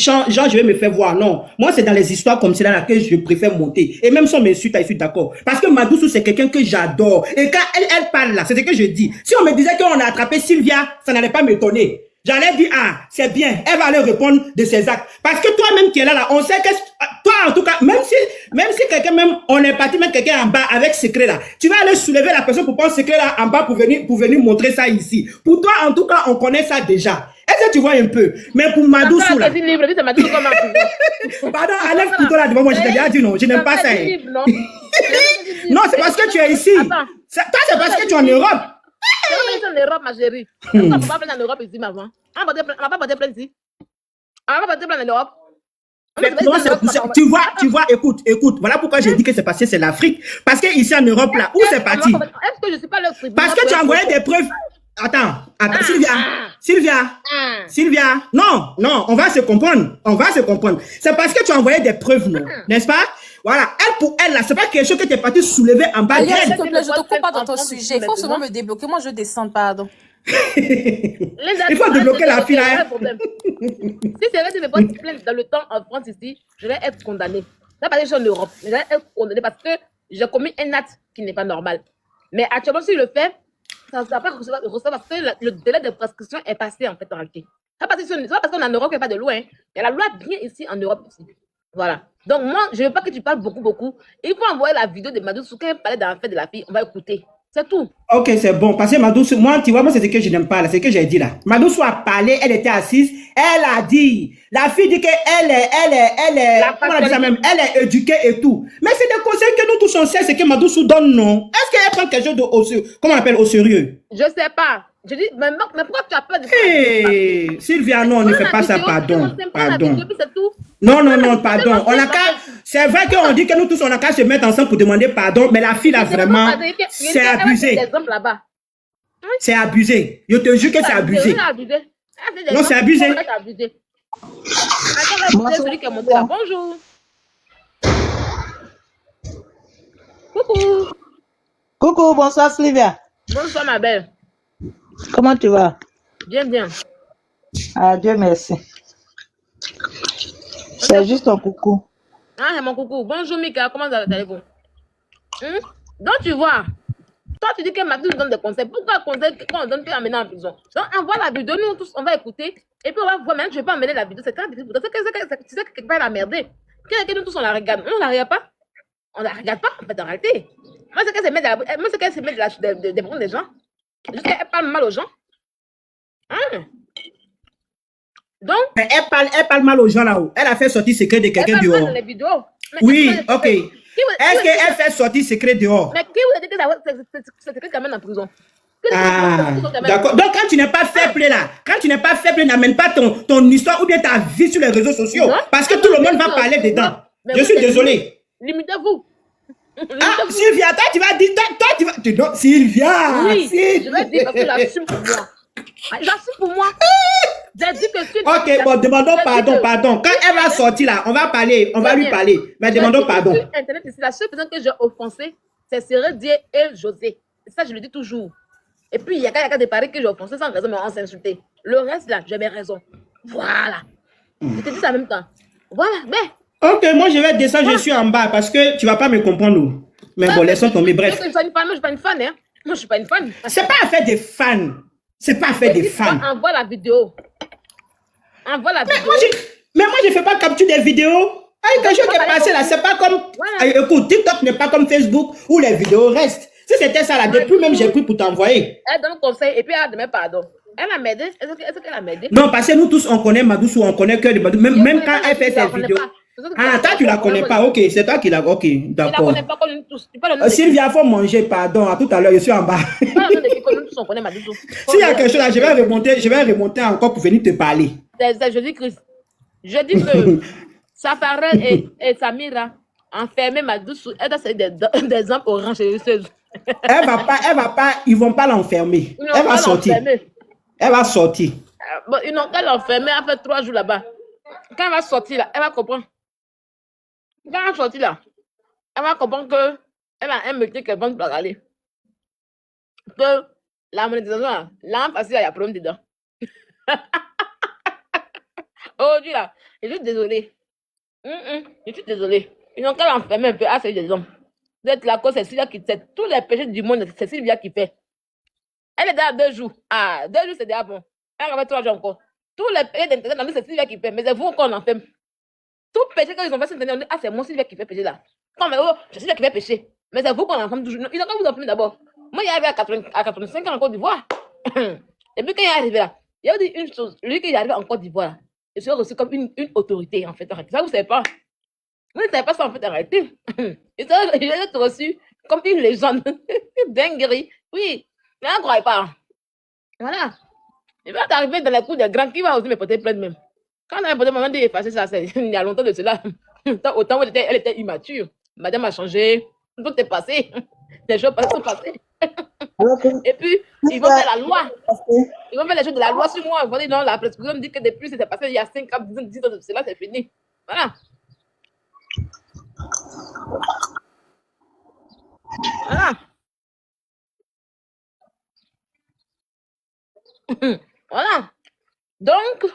genre, je vais me faire voir. Non. Moi, c'est dans les histoires comme cela là que je préfère monter. Et même si on m'insulte, je suis d'accord. Parce que Madoussou, c'est quelqu'un que j'adore. Et quand elle parle là, c'est ce que je dis. Si on me disait qu'on a attrapé Sylvia, ça n'allait pas m'étonner. J'allais dire, ah, c'est bien, elle va aller répondre de ses actes. Parce que toi-même qui es là, on sait que, toi en tout cas, même si quelqu'un, même, on est parti mettre quelqu'un en bas avec secret là, tu vas aller soulever la personne pour prendre secret là en bas pour venir montrer ça ici. Pour toi, en tout cas, on connaît ça déjà. Est-ce que tu vois un peu? Mais pour Madoussou là. Pardon, enlève le couteau là devant moi, je t'ai déjà dit non, je n'aime pas ça. Non, c'est parce que tu es ici. Toi, c'est parce que tu es en Europe. C'est en Europe, ma chérie. On va pas plaindre en Europe ici, maman. On va pas porter plainte ici. On va pas porter plainte en Europe. Tu vois, écoute, voilà pourquoi j'ai dit que c'est passé, c'est l'Afrique. Parce que ici en Europe, là, où c'est parti? Est-ce que je suis pas le tribunal? Parce que tu as envoyé des preuves. Attends, Sylvia, non, on va se comprendre, C'est parce que tu as envoyé des preuves, non, n'est-ce pas? Voilà, pour elle, là, c'est pas quelque chose que tu es parti soulever en bas. S'il te plaît, je te coupe pas dans ton sujet. Il faut seulement me débloquer. Moi, je descends, pardon. Il faut débloquer la fille, là. Si c'est vrai que je me porte plainte dans le temps en France ici, je vais être condamnée. Ça pas que je suis en Europe, mais je vais être condamnée parce que j'ai commis un acte qui n'est pas normal. Mais actuellement, si je le fais, ça ne va pas recevoir parce que le délai de prescription est passé en fait en réalité. C'est pas parce qu'on est en Europe qu'il n'y a pas de loi. Hein. Il y a la loi bien ici en Europe aussi. Voilà. Donc moi, je ne veux pas que tu parles beaucoup. Il faut envoyer la vidéo de Madoussou quand elle parlait dans la fête de la fille. On va écouter. C'est tout. Ok, c'est bon. Parce que Madoussou, moi, tu vois, moi, c'est ce que je n'aime pas, là. C'est ce que j'ai dit, là. Madoussou a parlé, elle était assise, elle a dit. La fille dit qu'elle est, comment on a dit ça même? Elle est éduquée et tout. Mais c'est des conseils que nous tous on sait, c'est que Madoussou donne, non? Est-ce qu'elle prend quelque chose comment on appelle, au sérieux? Je sais pas. Je dis, mais pourquoi tu as peur de ça? Hey, Sylvia, non, ne fais pas ça, pardon. Non, pardon. C'est vrai qu'on dit que nous tous, on a qu'à se mettre ensemble pour demander pardon, mais la fille, là, vraiment, c'est abusé. C'est abusé. Je te jure que c'est abusé. Non, c'est abusé. Bonjour. Coucou, bonsoir Sylvia. Bonsoir ma belle. Comment tu vas? Bien. Ah, Dieu merci. C'est juste ton coucou. Ah, c'est mon coucou. Bonjour Mika, comment allez-vous? Donc tu vois, toi tu dis que Madou nous donne des conseils. Pourquoi conseils quand on donne qu'à amener en prison? Donc envoie la vidéo, nous tous on va écouter. Et puis on va voir, maintenant je vais pas emmener la vidéo. C'est quand tu sais que quelque part elle a merdé. Que nous tous on la regarde. On la regarde pas. On la regarde pas en fait en réalité. Moi c'est qu'elle se met des problèmes des gens. Juste qu'elle parle mal aux gens. Donc, mais elle parle mal aux gens là-haut. Elle a fait sortir secret de quelqu'un dehors. Dans les vidéos. Oui, ok. Est-ce qu'elle fait sortir secret dehors? Mais qui vous a dit que c'est secret quand même en prison? Ah, d'accord. Donc, quand tu n'es pas faible là, n'amène pas ton histoire ou bien ta vie sur les réseaux sociaux. Non, parce que tout le monde va parler dedans. Je suis désolé. Limitez-vous. Ah, Sylvia, toi tu vas dire, Sylvia. Oui, je vais dire parce que j'assume pour moi. J'assume pour moi. J'ai dit que si. Ok, bon, demandons pardon. Quand elle va sortir là, on va lui parler. Mais demandons pardon. Sur Internet, c'est la seule personne que j'ai offensée, c'est Cyril Dié et José. Ça, je le dis toujours. Et puis, il y a qu'à de Paris que j'ai offensé sans raison, mais on s'est insulté. Le reste là, j'avais raison. Voilà. Je te dis ça en même temps. Voilà, mais. Ok, moi je vais descendre, je suis en bas parce que tu vas pas me comprendre. Mais bon, laissons tomber, bref. Moi, je suis pas une fan, hein. Moi, je suis pas une fan. C'est pas affaire des fans. C'est pas affaire des fans. Envoie la vidéo. Mais moi, je fais pas capture des vidéos. Quelque chose qui est passé là, c'est pas comme. Voilà. Écoute, TikTok n'est pas comme Facebook où les vidéos restent. Si c'était ça là, depuis même j'ai pris pour t'envoyer. Elle donne conseil et puis elle demande pardon. Elle a m'aidé. Est-ce qu'elle a m'aidé? Non, parce que nous tous on connaît Madoussou, on connaît que Madoussou. Même quand elle fait ses vidéos. Ah, toi tu la connais pas, ok, c'est toi qui la. Ok, d'accord. Tu la connais pas comme nous tous. Sylvia, faut manger, pardon, à tout à l'heure, je suis en bas. S'il y a quelque chose là, je vais remonter encore pour venir te parler. C'est Jésus-Christ. Je dis que Safarel et Samira enfermer Madoussou, elle a des hommes orange et Elle va pas, ils vont pas l'enfermer. Elle va sortir. Elle va sortir. Bon, ils n'ont qu'à l'enfermer, elle fait 3 jours là-bas. Quand elle va sortir là, elle va comprendre. Quand elle va sortir là, elle va comprendre que elle a un métier qu'elle va pas aller. Que la monétisation là, l'an passé, il y a problème dedans. Aujourd'hui, là, je suis désolée. Je suis désolée. Ils n'ont qu'à l'enfermer un peu. Ah, c'est des hommes. Vous êtes là, c'est Sylvia qui fait tous les péchés du monde. C'est Sylvia qui fait. Elle est déjà à 2 jours. Ah, 2 jours, c'est déjà bon. Elle avait 3 jours encore. Tous les péchés d'Internet, c'est Sylvia qui fait. Mais c'est vous qu'on enferme. Tout péché, quand ils ont fait cette année, on dit, ah, c'est moi Sylvia qui fait péché là. Non, mais oh, c'est Sylvia qui fait péché. Mais c'est vous qu'on enferme toujours. Ils ont qu'à vous enfermer d'abord. Moi, il est arrivé à 85 ans en Côte d'Ivoire. Et puis, quand il est arrivé là, il a dit une chose. Lui, qui est arrivé en Côte d'Ivoire, il serait reçu comme une autorité, en fait. Ça, vous ne savez pas. Vous ne savez pas ça, en fait, en réalité. Il serait reçu comme une légende. Dinguerie. Oui. Mais on ne croyait pas. Voilà. Il va t'arriver dans les coups des grands qui va aussi me porter plainte même. Quand on a porté le moment d'effacer ça, il y a longtemps de cela. Autant elle était immature. Madame a changé. Tout est passé. Les choses sont passées. Et puis, ils vont faire la loi. Ils vont faire les choses de la loi sur moi. Ils vont dire non, la prescription me dit que depuis c'était passé il y a 5 ans, 10 ans de cela, c'est fini. Voilà. Voilà. Voilà. Donc,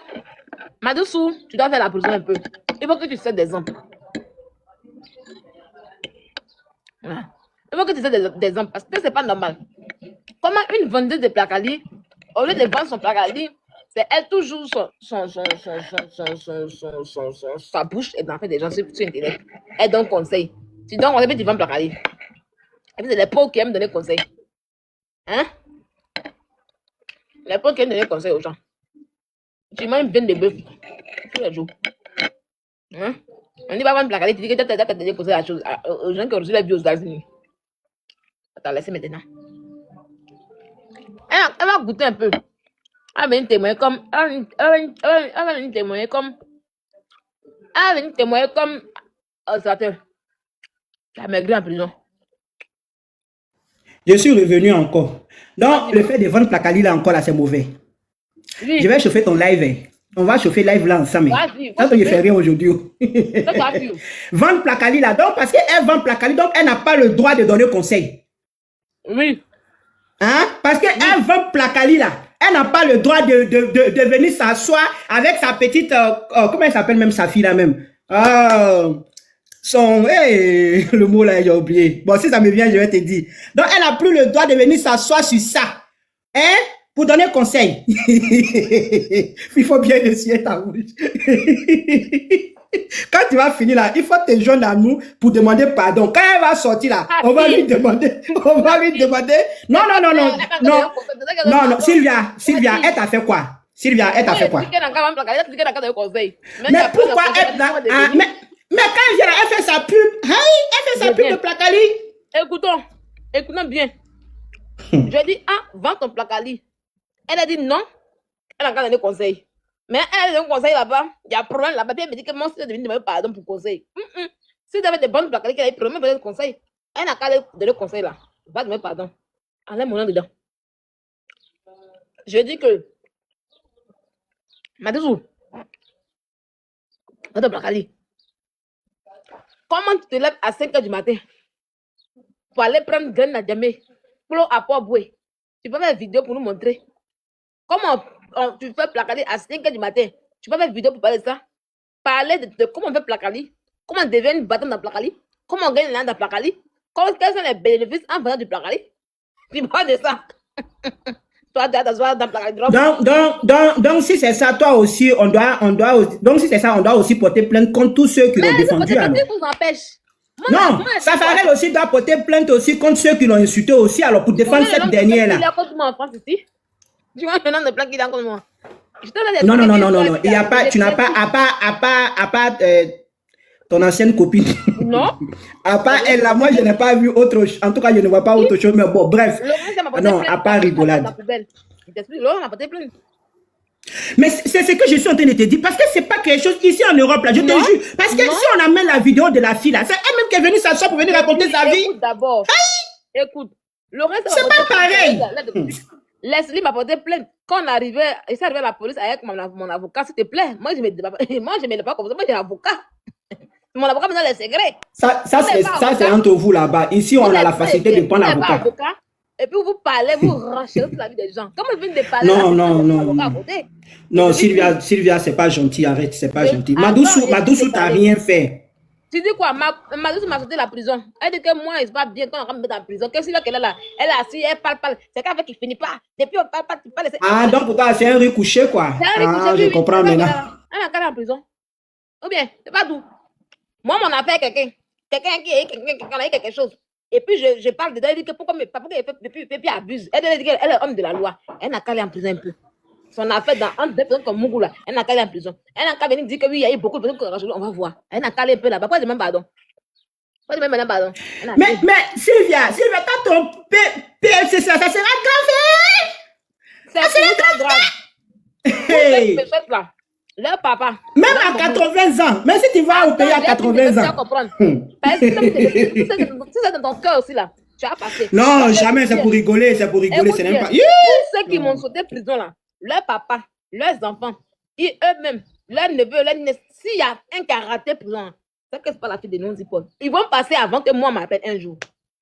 Madoussou, tu dois faire la prison un peu. Il faut que tu cèdes des hommes. Voilà. Il faut que tu cèdes des hommes parce que c'est pas normal. Comment une vendeuse de placali, au lieu de vendre son placali, c'est elle toujours sa bouche et d'en faire des gens sur Internet. Elle donne conseil. Tu donnes conseil, puis tu vends placali. Et puis c'est les pauvres qui aiment donner conseil. Hein? Les pauvres qui aiment donner conseil aux gens. Tu manges une viande de bœuf tous les jours. Hein? On dit pas vendre placali, tu dis que tu as donné conseil aux gens qui ont reçu la vie aux États-Unis. Attends, laissez maintenant. Elle va goûter un peu. Elle va venir témoigner comme. Elle va venir témoigner comme. Observateur. Elle a maigri en prison. Je suis revenu encore. Donc, le fait de vendre placali là encore, là, c'est mauvais. Oui. Je vais chauffer ton live. Hein. On va chauffer live là ensemble. Ça, je fais rien aujourd'hui. Vendre placali là. Donc, parce qu'elle vend placali, donc elle n'a pas le droit de donner conseil. Oui. Hein? Parce qu'elle vend placali là. Elle n'a pas le droit de venir s'asseoir avec sa petite... comment elle s'appelle même sa fille là même? Le mot là, j'ai oublié. Bon, si ça me vient, je vais te dire. Donc, elle n'a plus le droit de venir s'asseoir sur ça. Hein? Pour donner conseil. Il faut bien essuyer ta bouche. Quand tu vas finir là, il faut te joindre à nous pour demander pardon. Quand elle va sortir là, on va lui demander. Non, Sylvia, elle t'a fait quoi? Sylvia, elle t'a fait quoi? Mais pourquoi elle n'a... Mais quand elle vient là, elle fait sa pub. Elle fait sa pub de placali. Écoutons bien. Je dis, vends ton placali. Elle a dit non. Elle a encore donné conseil. Mais elle a donné conseil là-bas. Il y a un problème là-bas. Puis elle me dit que moi, si je devais demander pardon pour conseil. Si tu avais des bonnes placali qui avaient problème, elle a conseil. Elle n'a qu'à donner conseil là. Va demander pardon. Enlève mon nom dedans. Je dis que. Madoussou. Va ton placali. Comment tu te lèves à 5 h du matin pour aller prendre graine à Djamé, pour à Port-Boué? Tu peux faire une vidéo pour nous montrer. Comment tu fais placali à 5 h du matin? Tu peux faire une vidéo pour parler de ça? Parler de comment on fait placali, comment on devient une bâtonne dans placali, comment on gagne l'an dans placali, quels sont les bénéfices en vendant du placali? Tu parles de ça. Toi, tu as t'asseoir dans placali. Donc, si c'est ça, toi aussi, on doit aussi porter plainte contre tous ceux qui l'ont défendu. Mais vous empêche. Non, Safarel aussi doit porter plainte aussi contre ceux qui l'ont insulté aussi, alors pour défendre cette dernière-là. Il y a contre moi en France ici. Tu vois le nom de plainte qu'il a contre moi. Non. Il y a pas, tu n'as pas, à part ton ancienne copine. Non. À part elle, là, moi, je n'ai pas vu autre chose. En tout cas, je ne vois pas autre chose, mais bon, bref. Non, à part rigolade. Laurent m'a porté plainte. Mais c'est ce que je suis en train de te dire. Parce que c'est pas quelque chose ici en Europe, là, je te jure. Parce que si on amène la vidéo de la fille, là, c'est elle-même qui est venue s'asseoir pour venir raconter sa vie. Écoute d'abord. Écoute. Laurent, c'est pas pareil. Leslie m'a porté plainte. Quand on arrivait, il s'est arrivé à la police avec mon avocat, s'il te plaît. Moi, je ne me pas comme ça. Moi, j'ai un avocat. Mon avocat me donne les secrets. Ça c'est entre vous là-bas. Ici, on a la facilité de prendre l'avocat. Et puis vous parlez, vous ranchez toute la vie des gens. Comment vous venez de parler Non, là, non, vous non, avocat non. à côté? Non, Je dis que Sylvia, c'est pas gentil, arrête, c'est pas gentil. avant, j'ai fini de Madoussou, t'as parler. rien fait. Tu dis quoi? Ma douce m'a sorti de la prison. Elle dit que moi, c'est pas bien quand on va me mettre en prison. Qu'est-ce qu'elle est là? Elle est assise, elle parle. C'est qu'elle fait qu'il finit pas. Depuis on parle pas, tu parles. Ah, donc pour toi, c'est un riz couché, quoi. C'est un Ah, couché, je oui. comprends C'est pas maintenant. là. Elle a qu'à aller en prison. Ou bien, c'est pas tout. Moi, mon affaire, quelqu'un qui a quelque chose. Et puis, je parle dedans, elle dit que pourquoi mes papas, puis abuse. Elle dit qu'elle est homme de la loi. Elle n'a qu'à aller en prison un peu. Son affaire entre deux personnes comme Mougou là, elle n'a qu'à aller en prison. Elle n'a qu'à venir dire que oui, il y a eu beaucoup de personnes qui ont rajouté, on va voir. Elle n'a qu'à aller un peu là-bas. Pourquoi je demande pardon? Pourquoi je demande pardon? Mais Sylvia, quand ton PFC, ça sera grave. C'est très grave. Hey. Ces choses là, leur papa. Même à 80 ans, même si tu vas au pays à 80 Tu vas ans. comprendre. Parce que si c'est dans ton cœur aussi là, tu vas passer. Non, jamais, c'est pour rigoler, c'est même pas. Tous ceux qui m'ont sauté prison là, leur papa, leurs enfants, et eux-mêmes, leurs neveux, leurs nièces, s'il y a un qui a raté prison, c'est que c'est pas la fille de non-Zipol. Ils vont passer avant que moi m'appelle un jour.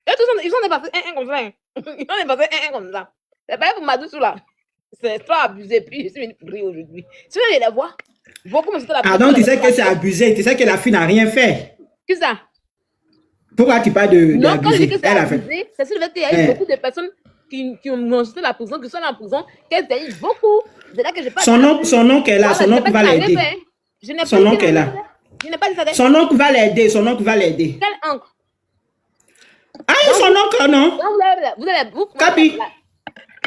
Et ils sont dépassés un comme ça. Hein. Ils sont dépassés un comme ça. C'est pas pour Madoussou là. C'est trop abusé, puis je suis venue pour rire aujourd'hui. Si vous allez les voir, beaucoup me sautent la prison. Ah, donc tu sais que c'est abusé, tu sais que la fille n'a rien fait. Qui ça? Pourquoi tu parles de Non, quand je dis abusé? que c'est Elle a fait. abusé, c'est sur le fait qu'il y a eu beaucoup de personnes qui ont sauté la prison, qui sont en prison, qu'elles aient eu beaucoup. C'est là que je parle. Son oncle est là, son oncle va l'aider. Son oncle est là. Je n'ai pas dit ça. Son oncle va l'aider, son oncle va l'aider. Quel oncle? Ah, son oncle, non? Capi.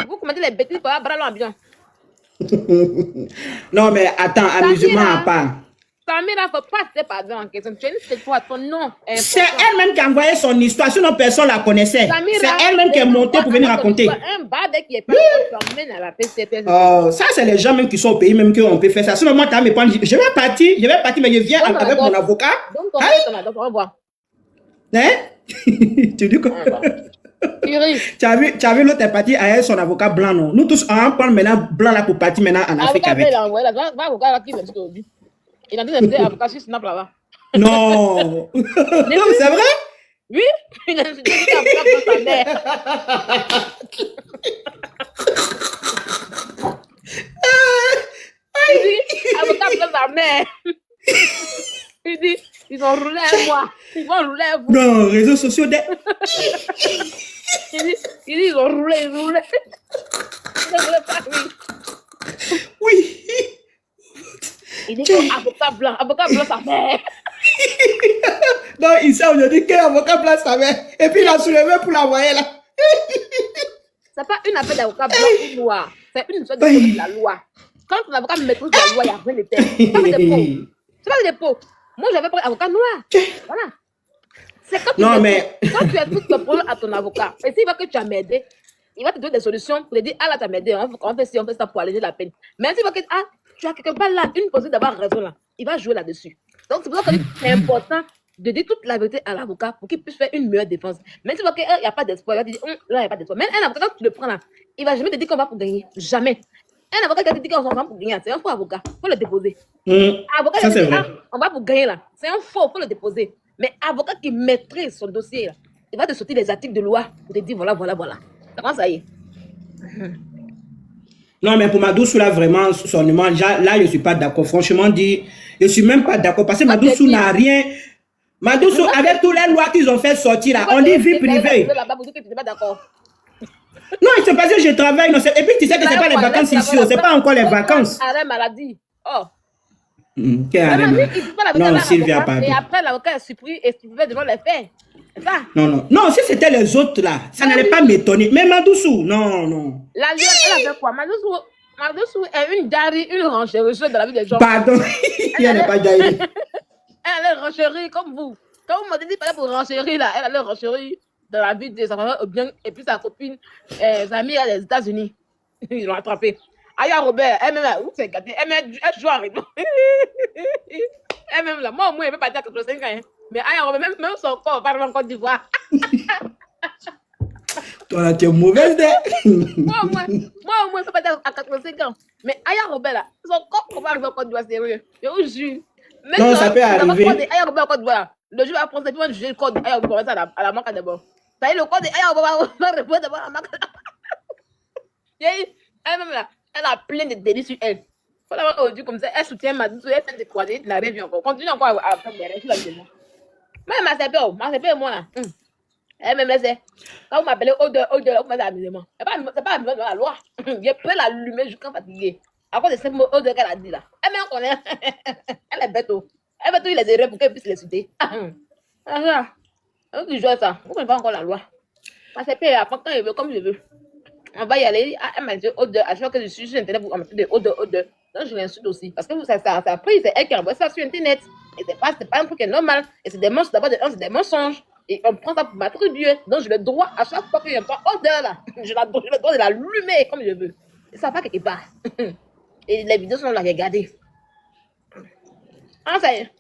Vous commettez les bêtises pour avoir bras bien. Non, mais attends, amusement à part. Samira, faut pas te pardon en question. Tu sais quoi, ton nom. C'est elle-même qui a envoyé son histoire, sinon personne la connaissait. Samira, C'est elle-même qui est montée pour venir raconter. Un barbecue qui est pas emmène à la PCP. Oh, ça, c'est les gens même qui sont au pays, même qu'on peut faire ça. Sinon, moi, tu vas me prendre. Je vais partir, mais je viens avec mon avocat. Donc, on va voir. Hein? Tu dis quoi? Tu as vu l'autre est parti avec son avocat blanc, non? Nous tous, on va prendre maintenant blanc là pour partir maintenant en Afrique avec. Il a dit que avocat sur Snap là-bas. Non! C'est vrai? Oui, il a dit avocat pour sa mère. Il dit avocat pour sa mère. Il dit, ils ont roulé un mois. Ils vont rouler un mois. Non, réseaux sociaux. Il dit, ils ont roulé, ils roulaient. Ils ont roulé pas, oui. Oui. Il dit que avocat blanc sa mère. Non, il sait aujourd'hui quel avocat blanc sa mère. Et puis il a soulevé pour l'envoyer là. C'est pas une affaire d'avocat blanc ou noir. C'est une histoire de la loi. Quand un avocat maîtrise la loi, il n'y a rien de tel. C'est pas des pots. C'est pas des pots. Moi, j'avais pas avocat noir. Voilà. C'est quand tu expliques ton problème à ton avocat, et s'il voit que tu as m'aidé, il va te donner des solutions pour te dire, ah là, tu as m'aidé, on fait ci, on fait ça pour alléger la peine. Mais s'il voit que, ah, tu as quelque part là, une possibilité d'avoir raison là, il va jouer là-dessus. Donc, c'est pour ça que c'est important de dire toute la vérité à l'avocat pour qu'il puisse faire une meilleure défense. Même s'il voit qu'il n'y a pas d'espoir, il va te dire, là, il n'y a pas d'espoir. Même un avocat, quand tu le prends là, il ne va jamais te dire qu'on va pour gagner. Jamais. Un avocat qui te dit qu'on va pour gagner, c'est un faux avocat. Il faut le déposer. Avocat ça, qui c'est dit, vrai. ah, on va pour gagner là, c'est un faux, il faut le déposer. Mais avocat qui maîtrise son dossier, là, il va te sortir les articles de loi pour te dire voilà. Ça commence à y est. Non, mais pour Madoussou, là, vraiment, son nom, là, je ne suis pas d'accord. Franchement, dit, je ne suis même pas d'accord. Parce que Madoussou n'a rien. Madoussou, avec toutes les lois qu'ils ont fait sortir, là, on dit vie privée. Non, c'est parce que je travaille. Non, et puis, tu sais que ce n'est pas les vacances ici. Ce n'est pas encore les vacances. Arrêt maladie. Oh. Non, Sylvia, pardon. Et après, l'avocat est surpris et stupéfait devant les faits. C'est ça. Non. Non, si c'était les autres, là, ça n'allait pas m'étonner. Mais Madoussou, non. La loi, elle a fait quoi? Madoussou est une dari, une renchérie de la vie des gens. Pardon, il n'y a pas d'ailleurs. Elle est renchérie comme vous. Quand vous m'avez dit pas pour renchérir, là, elle a l'air renchérie de la vie de sa famille bien. Et puis sa copine, sa amie, elle est aux États-Unis. Ils l'ont attrapée. Aya Robert, elle-même, où c'est gâté? Elle joue à rythme. Elle-même, là, moi, au moins, elle peut partir à 85 ans. Hein. Mais Aya Robert, même son corps, parle en Côte d'Ivoire. Toi, là, tu es mauvaise, Moi, au moins, elle peut partir à 85 ans. Mais Aya Robert, là, son corps, on va arriver en Côte d'Ivoire, sérieux. Je vous jure. Même non, ça peut arriver. Aya Robert en Côte d'Ivoire, le jour va prendre, puis on va juger le code. Aya Robert, à la manque d'abord. Ça y est, le corps de... on va répondre devant la marque. Elle-même là, elle a plein de délits sur elle. Faut l'avoir aujourd'hui comme ça, elle soutient ma douce, elle fait des croisés, la rêve encore. Continue encore à faire des rêves sur la maison. Mais ma CP et moi là. Elle me laisse. Quand vous m'appelez odeur, vous m'avez amusement. C'est pas amusement dans la loi. Je peux l'allumer jusqu'à fatiguer. À cause de ces mots odeur qu'elle a dit là. Elle m'en connaît. Elle est bête. Elle veut tous les erreurs pour qu'elle puisse les citer. Ah, donc tu joues ça. Vous ne connaissez pas encore la loi. Ma CP, après quand je veux, comme je veux. On va y aller. Elle m'a dit odeur. À chaque fois que je suis sur Internet, vous m'appelez odeur. Donc je l'insulte aussi. Parce que ça a pris, c'est elle qui envoie ça sur Internet. Et c'est pas un truc qui est normal. Et c'est des mensonges. D'abord, c'est des mensonges. Et on prend ça pour m'attribuer. Donc, j'ai le droit, à chaque fois que j'entends odeur là, j'ai le droit de l'allumer comme je veux. Et ça va quelque part. Et les vidéos sont là, regardez. Ah, ça y est.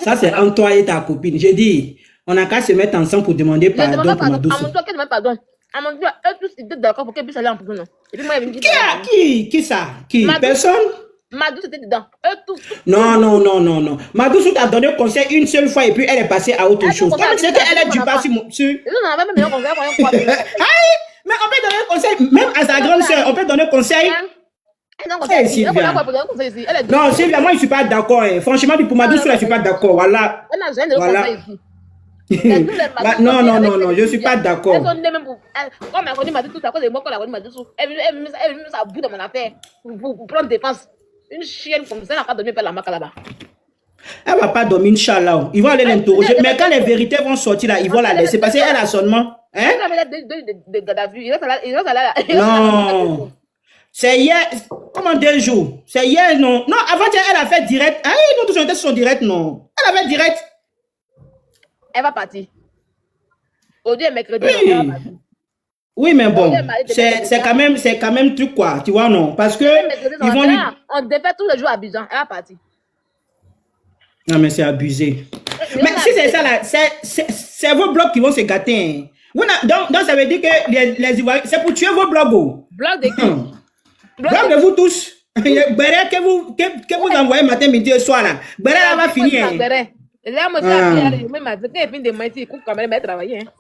Ça, c'est entre toi et ta copine. J'ai dit, on n'a qu'à se mettre ensemble pour demander pardon pour pardon. Madoussou. À mon tour, qu'elle demande pardon. À mon tour, eux tous, ils étaient d'accord pour qu'elle puisse aller en prison. Et puis moi, elle me dit... Qui ça? Qui? Personne? Madoussou était dedans. Eux tous. Non. Madoussou t'a donné conseil une seule fois et puis elle est passée à autre chose. Comme c'est qu'elle est du pas sur... On a même meilleur conseil qu'on croit. Mais on peut donner conseil, même à sa grande soeur, on peut donner conseil. Hey, Sylvia. Non, Sylvia, moi je ne suis pas d'accord. Franchement, pour Madoussou, je ne suis pas d'accord. Voilà. Voilà. Non, je ne suis pas d'accord. Quand on m'a connu Madoussou, c'est à cause de moi qu'on l'a connu Madoussou. Elle met ça au bout de mon affaire pour prendre défense. Une chienne comme ça, elle n'a pas dormi par la marque là-bas. Elle ne va pas dormir, Inch'Allah. Ils vont aller l'interroger. Mais quand les vérités vont sortir là, ils vont la laisser. Parce qu'elle a seulement. Hein? Non. C'est hier. Comment 2 jours? C'est hier, non. Non, avant-hier, elle a fait direct. Ah oui, nous tous on était sur direct, non. Elle a fait direct. Elle va partir. Aujourd'hui est mercredi. Oui. Oui, mais bon, c'est quand même truc quoi, tu vois, non? Parce que ils vont lui... On défait tous les jours à Abidjan, elle va partir. Non, mais c'est abusé. Mais si c'est ça là, c'est vos blocs qui vont se gâter. Hein. Donc ça veut dire que les Ivoiriens, c'est pour tuer vos blocs. Blocs de qui? Blocs de vous tous. Béré que vous envoyez matin, midi et soir là. Béré là va finir. Là, moi, c'est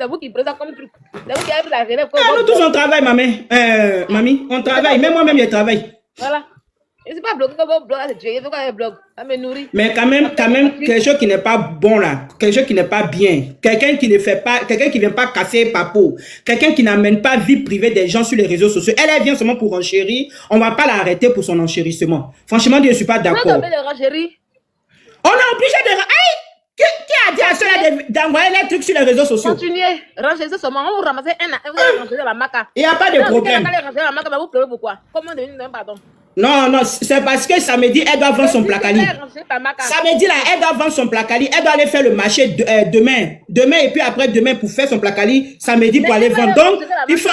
vous qui prenez ça comme truc. C'est vous qui avez la relève. Nous tous on travaille, mamie, on travaille. Même moi-même, je travaille. Voilà. Et c'est pas bloqué comme vos blocs, c'est tué. Il faut qu'on bloc. Ça me nourrit. Mais quand même, quelque chose qui n'est pas bon là, quelque chose qui n'est pas bien, quelqu'un qui ne fait pas, quelqu'un qui vient pas casser papo, quelqu'un qui n'amène pas vie privée des gens sur les réseaux sociaux. Elle vient seulement pour enchérir. On va pas l'arrêter pour son enchérissement. Franchement, je ne suis pas d'accord. On est obligé de... Aïe! Qui a dit à ceux-là d'envoyer les trucs sur les réseaux sociaux? Continuez, rangez-ça seulement. On ramasse la maca. Il n'y a pas de problème. Vous pleurez pourquoi? Comment devenir pardon? Non, c'est parce que samedi, elle doit vendre son placali. Samedi, là, elle doit vendre son placali. Elle doit aller faire le marché demain. Demain et puis après demain pour faire son placali. Samedi pour aller vendre. Donc, il faut...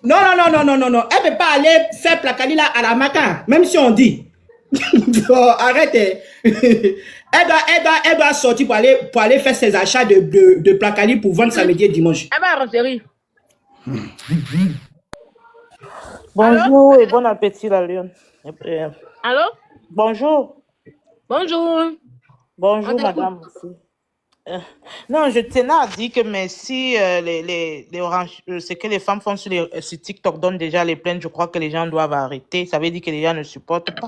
Non. Elle ne peut pas aller faire placali là à la maca. Même si on dit. Oh, arrête. Elle doit sortir pour aller faire ses achats de placali pour vendre samedi et dimanche. Elle va rentrer. Bonjour et bon appétit, la lionne. Allô? Bonjour. Bonjour, madame. Non, je tenais à dire que merci, ce que les femmes font sur TikTok donne déjà les plaintes. Je crois que les gens doivent arrêter. Ça veut dire que les gens ne supportent pas.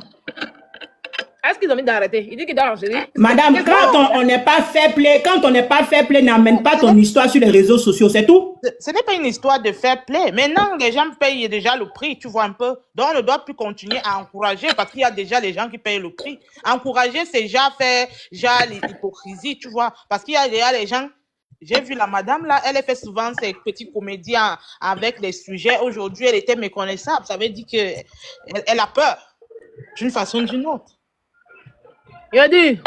Est-ce qu'ils ont mis d'arrêter? Il dit qu'il doit enchaîner. Madame, quand on n'est pas fair play, n'amène pas ton histoire sur les réseaux sociaux, c'est tout? Ce n'est pas une histoire de fair play. Maintenant, les gens payent déjà le prix, tu vois un peu. Donc, on ne doit plus continuer à encourager parce qu'il y a déjà les gens qui payent le prix. Encourager, c'est déjà faire l'hypocrisie, tu vois. Parce qu'il y a déjà les gens... J'ai vu la madame là, elle fait souvent ces petits comédies avec les sujets. Aujourd'hui, elle était méconnaissable. Ça veut dire qu'elle a peur d'une façon ou d'une autre. Il a dit,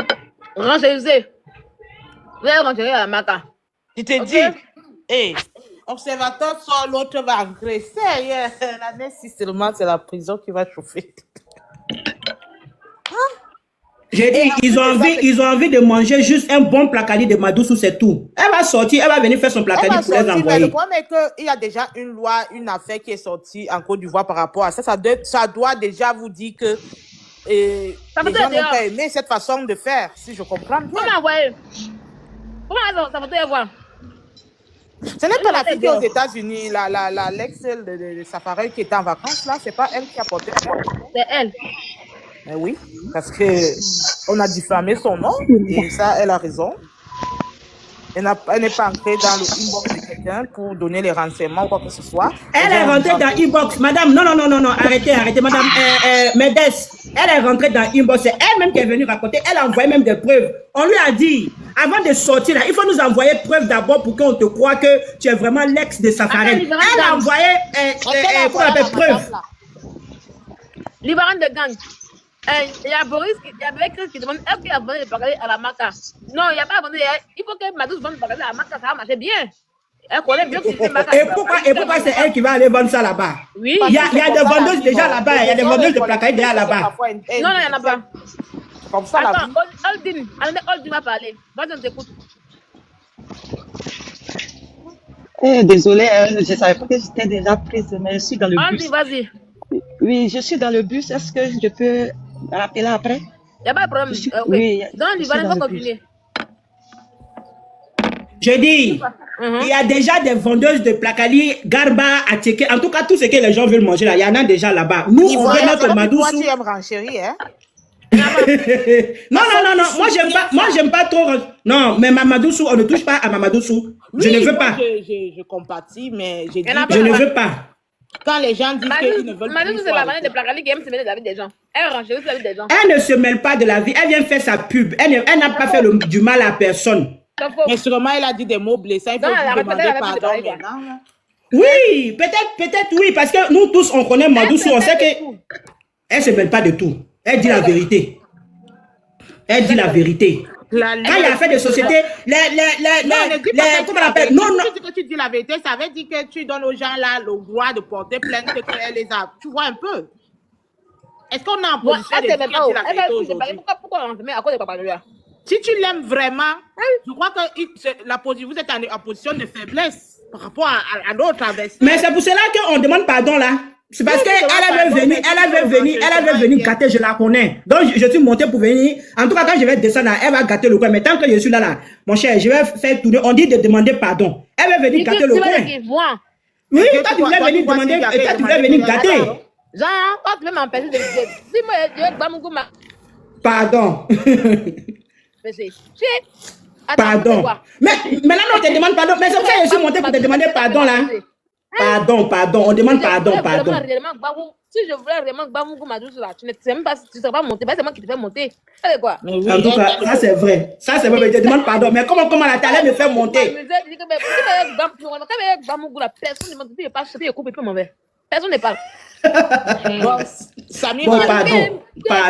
rangez-vous. Vous allez rentrer à la maca. Je te dis, hey, observateur sort, l'autre va agresser. L'année, si seulement c'est la prison qui va chauffer. J'ai dit, ils ont envie de manger juste un bon placali de Madoussou, c'est tout. Elle va sortir, elle va venir faire son placali pour les envoyer. Le problème est qu'il y a déjà une loi, une affaire qui est sortie en Côte d'Ivoire par rapport à ça. Ça doit déjà vous dire que les gens n'ont pas aimé cette façon de faire, si je comprends bien. Comment envoyer? Comment ça va te voir? Ce n'est pas la fille qui est aux États-Unis, l'ex de Safari qui était en vacances, là. C'est pas elle qui a porté. C'est elle. Mais oui, parce que on a diffamé son nom et ça, elle a raison. Elle n'est pas entrée dans le inbox de quelqu'un pour donner les renseignements ou quoi que ce soit. Elle est rentrée dans inbox, madame. Non, arrêtez, madame. Médès, elle est rentrée dans inbox. C'est elle-même qui est venue raconter. Elle a envoyé même des preuves. On lui a dit, avant de sortir là, il faut nous envoyer preuve d'abord pour qu'on te croie que tu es vraiment l'ex de Safarel. Elle a envoyé preuve. Libaran de gang. Il y a Boris, il y a Chris qui demande est-ce qu'il a vendu le bagages à la Maca? Non, il n'y a pas vendu. Il faut que Madouce vende le bagages à la Maca, ça va marcher bien. Elle connaît bien que c'est Maca. Et pourquoi c'est elle qui va aller vendre ça là-bas? Oui. Il y a des vendeuses déjà là-bas. Il y a des vendeuses de placailles déjà là-bas. Non, il n'y en a pas. Comme ça, la Attends, vie. Aldin va parler. Vas-y, on t'écoute. Désolée, je ne savais pas que j'étais déjà prise, mais je suis dans le bus. Aldin, vas-y. Oui, je suis dans le bus. Est-ce que je peux rappeler après? Il n'y a pas de problème. Oui, Donc, Libaran, il faut continuer. Je dis, il y a déjà des vendeuses de placali, garba, attiqué. En tout cas, tout ce que les gens veulent manger là, il y en a déjà là-bas. Nous, on veut notre Madoussou. Toi, tu aimes renchérir, hein? Non, moi j'aime pas trop. Non, mais Mamadoussou, on ne touche pas à Mamadoussou. Je ne veux pas. Je compatis, mais j'ai dit. Je ne veux pas. Quand les gens disent qu'ils ne veulent pas. Madoussou, c'est la manière de Placali qui aime se mêler de la vie des gens. Elle renchérit sur la vie des gens. Elle ne se mêle pas de la vie. Elle vient faire sa pub. Elle n'a pas fait du mal à personne. Mais sûrement, elle a dit des mots blessants. Il faut lui demander pardon maintenant. Oui, peut-être oui, parce que nous tous, on connaît Madoussou, on sait que elle se mêle pas de tout. Elle dit la vérité. Elle dit la vérité. Quand il y a fait des sociétés, comment on appelle? Non. Tu dis que tu dis la vérité, ça veut dire que tu donnes aux gens là le droit de porter plainte qu'elle les a. Tu vois un peu? Est-ce qu'on a en position de dire la vérité aujourd'hui? Pourquoi on se met à cause de Papa Noël? Si tu l'aimes vraiment, je crois que vous êtes en position de faiblesse par rapport à l'autre adversaire. Mais c'est pour cela qu'on demande pardon là. C'est parce qu'elle avait venu gâter, je la connais. Donc je suis monté pour venir. En tout cas, quand je vais descendre là, elle va gâter le coin. Mais tant que je suis là, mon cher, je vais faire tourner. On dit de demander pardon. Elle va venir gâter le coin. Oui, quand tu voulais venir demander, quand tu voulais venir gâter. Genre, quand tu veux m'empêcher de dire, dis-moi, je vais Bamougouma. Pardon. Pardon. Mais maintenant, on te demande pardon. Mais c'est pour ça que je suis monté pour te demander pardon là. Pardon. On demande pardon. Si je voulais vraiment que Bamoukou Madoussou là, tu ne sais même pas si tu ne serais pas monté. C'est moi qui te fais monter. C'est quoi? En tout cas, ça c'est vrai. Ça c'est vrai, mais je demande pardon. Mais comment la talent me fait monter? Personne ne parle.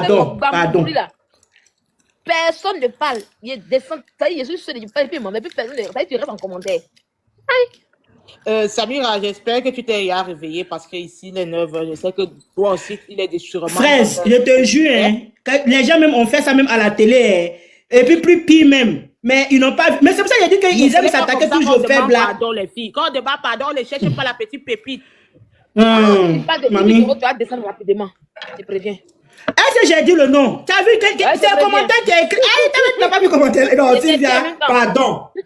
Bon, pardon. Personne ne parle. Il descend. Ça y est, je suis seul. Il parle plus, mais plus personne ne parle. Tu restes en commentaire. Samira, j'espère que tu t'es hier réveillé parce que ici, les 9h, je sais que toi aussi, il est sûrement. Frère, je te jure, les gens même ont fait ça même à la télé. Et puis plus pire même. Mais ils n'ont pas vu. Mais c'est pour ça qu'il a dit qu'ils aiment s'attaquer toujours aux faibles là. Pardon, les filles. Quand on demande pardon, on ne cherche pas la petite pépite. Mamie. Tu vas descendre rapidement. Je préviens. Est-ce que j'ai dit le nom? Tu as vu c'est un commentaire qui a écrit. Tu n'as pas vu commentaire. Non, Sylvia, pardon. Je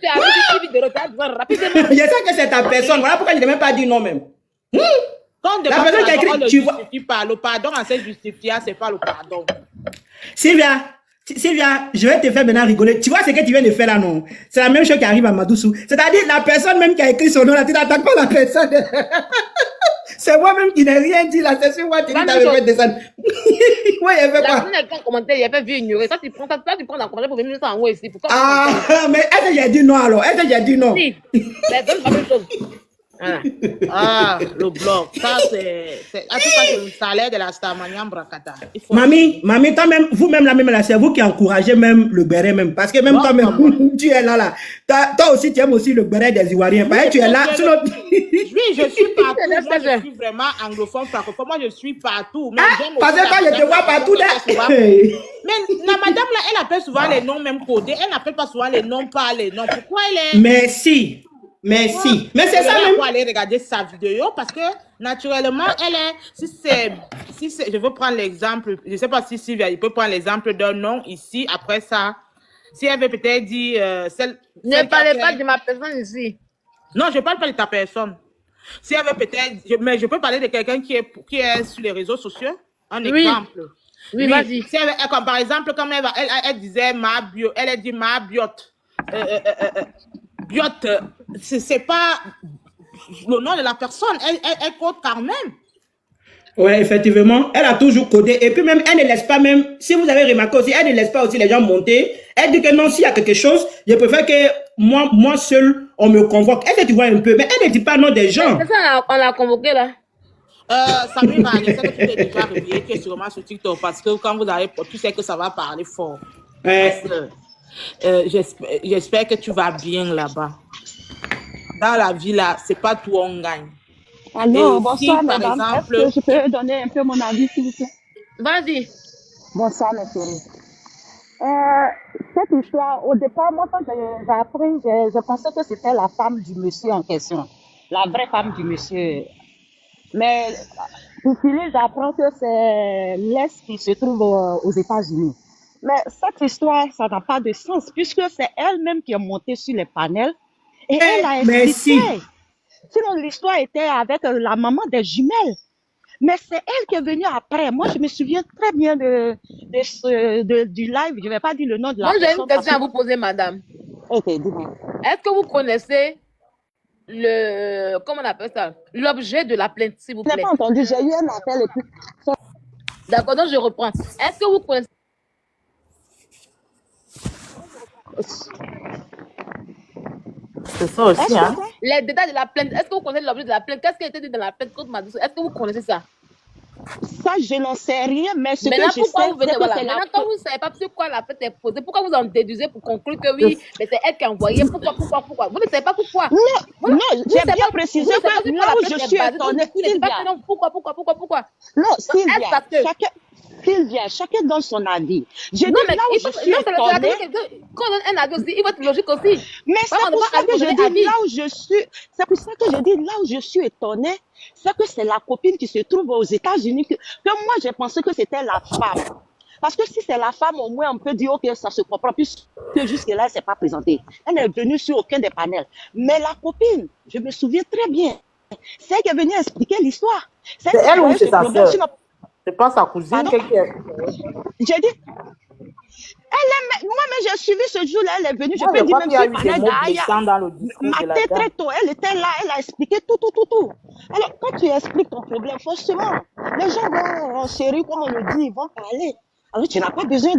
sais que c'est ta personne. Voilà pourquoi je n'ai même pas dit non même. Quand on demande pardon, on ne justifie pas. Le pardon, en se justifiant, ce n'est pas le pardon. Sylvia, je vais te faire maintenant rigoler. Tu vois ce que tu viens de faire là, non? C'est la même chose qui arrive à Madoussou. C'est-à-dire la personne même qui a écrit son nom là, tu n'attaques pas la personne. C'est moi-même qui n'ai rien dit là, c'est sur moi qui dis t'avais fait descendre. Ouais, il y avait quoi? La personne a commenté, il avait vu ignorer. Ça, tu prends dans le commentaire pour venir ça en haut ici. Pourquoi? Mais est-ce que j'ai dit non alors? Est-ce que j'ai dit non? Si, mais donne pas la même chose. Voilà. Le blog. Ça, c'est le salaire de la Starmanian Bracata. Mamie, toi-même, vous-même là, c'est vous qui encouragez même le béret même. Parce que même toi-même, tu es là. Toi aussi, tu aimes aussi le béret des Ivoiriens. Parce que tu es là. Oui, je suis partout. Moi, je suis vraiment anglophone, francophone. Moi, je suis partout. Mais parce que quand je te vois partout là. Mais la madame là, elle appelle souvent les noms même codés. Elle n'appelle pas souvent les noms par les noms. Pourquoi elle est. Merci. Mais c'est ça même. Pour aller regarder sa vidéo parce que naturellement elle est si je veux prendre l'exemple, je sais pas si Sylvia il peut prendre l'exemple d'un nom ici après ça si elle veut peut-être dire ne parlez pas de ma personne ici. Non, je ne parle pas de ta personne. Si elle veut peut-être, mais je peux parler de quelqu'un qui est sur les réseaux sociaux. Un Oui, exemple. oui, Oui. vas-y. Si comme par exemple, comme elle disait ma bio, elle a dit ma biote. Biote, c'est pas le nom de la personne. Elle code quand même. Ouais, effectivement, elle a toujours codé. Et puis même, elle ne laisse pas même, si vous avez remarqué aussi, elle ne laisse pas aussi les gens monter. Elle dit que non, s'il y a quelque chose, je préfère que moi seul, on me convoque. Elle fait, tu vois un peu, mais elle ne dit pas non des gens. C'est ça, on l'a convoqué là. Samira, je sais que tu t'es déjà réveillé, tu es sûrement sur TikTok parce que quand vous avez, tu sais que ça va parler fort. Ouais. J'espère que tu vas bien là-bas. Dans la vie là, c'est pas tout on gagne. Alors, Et bonsoir, si, par madame. exemple- Est-ce que je peux donner un peu mon avis, s'il vous plaît? Vas-y. Bonsoir, mes chéris. Cette histoire, au départ, moi, quand j'ai appris, je pensais que c'était la femme du monsieur en question. La vraie femme du monsieur. Mais pour finir, j'apprends que c'est l'Est qui se trouve aux États-Unis. Mais cette histoire, ça n'a pas de sens, puisque c'est elle-même qui est montée sur les panels et elle a Merci. expliqué. Sinon, l'histoire était avec la maman des jumelles. Mais c'est elle qui est venue après. Moi, je me souviens très bien du live. Je ne vais pas dire le nom de la Moi, j'ai personne. une question à vous poser, madame. Ok, dis-moi. Est-ce que vous connaissez comment on appelle ça? L'objet de la plainte, s'il vous Je n'ai plaît. pas entendu. J'ai eu un appel et puis... D'accord, donc je reprends. Est-ce que vous connaissez C'est ça aussi, Est-ce hein. que quoi? les détails de la plainte? Est-ce que vous connaissez l'objet de la plainte? Qu'est-ce qui a été dit dans la plainte contre Madoussou? Est-ce que vous connaissez ça? Ça, je n'en sais rien, mais ce Maintenant, que je pourquoi sais, vous venez, c'est que voilà. c'est la... Maintenant, quand vous ne savez pas sur quoi la plainte est posée, pourquoi vous en déduisez pour conclure que oui, mais c'est elle qui a envoyé? Pourquoi? Vous ne savez pas pourquoi. Non, Voilà. non, Vous j'ai savez bien pas- précisé vous ne savez pas que sur là quoi où la je plainte est suis basée. Donc, étonnée, du coup, ne dites pas que Sylvia. non, pourquoi? Non, Donc, Sylvia, est-ce parce que... Sylvia, chacun donne son avis. J'ai dit Non, mais là où il je faut, suis non, c'est la étonnée, quand on donne un avis aussi, il faut être logique aussi. mais Pas c'est on pour doit ça avis que pour je donner dis avis. là où je suis, c'est pour ça que je dis là où je suis étonnée, c'est que c'est la copine qui se trouve aux États-Unis que moi j'ai pensé que c'était la femme. Parce que si c'est la femme, au moins on peut dire ok, ça se comprend, puisque jusque-là elle ne s'est pas présentée. Elle n'est venue sur aucun des panels. Mais la copine, je me souviens très bien, c'est elle qui est venue expliquer l'histoire. C'est C'est elle qui elle ou voyait c'est ce sa problème sœur? sur notre... C'est pas sa cousine Pardon? qui est... J'ai dit, moi-même j'ai suivi ce jour-là, elle est venue, je Moi, peux je dire crois même qu'il y a sur eu le des panel mots d'Aya. blessants dans le discours de la Matin très dame. tôt, elle était là, elle a expliqué tout. Alors, quand tu expliques ton problème, forcément, les gens vont, chérie, comme on le dit, ils vont parler. Alors, tu n'as pas besoin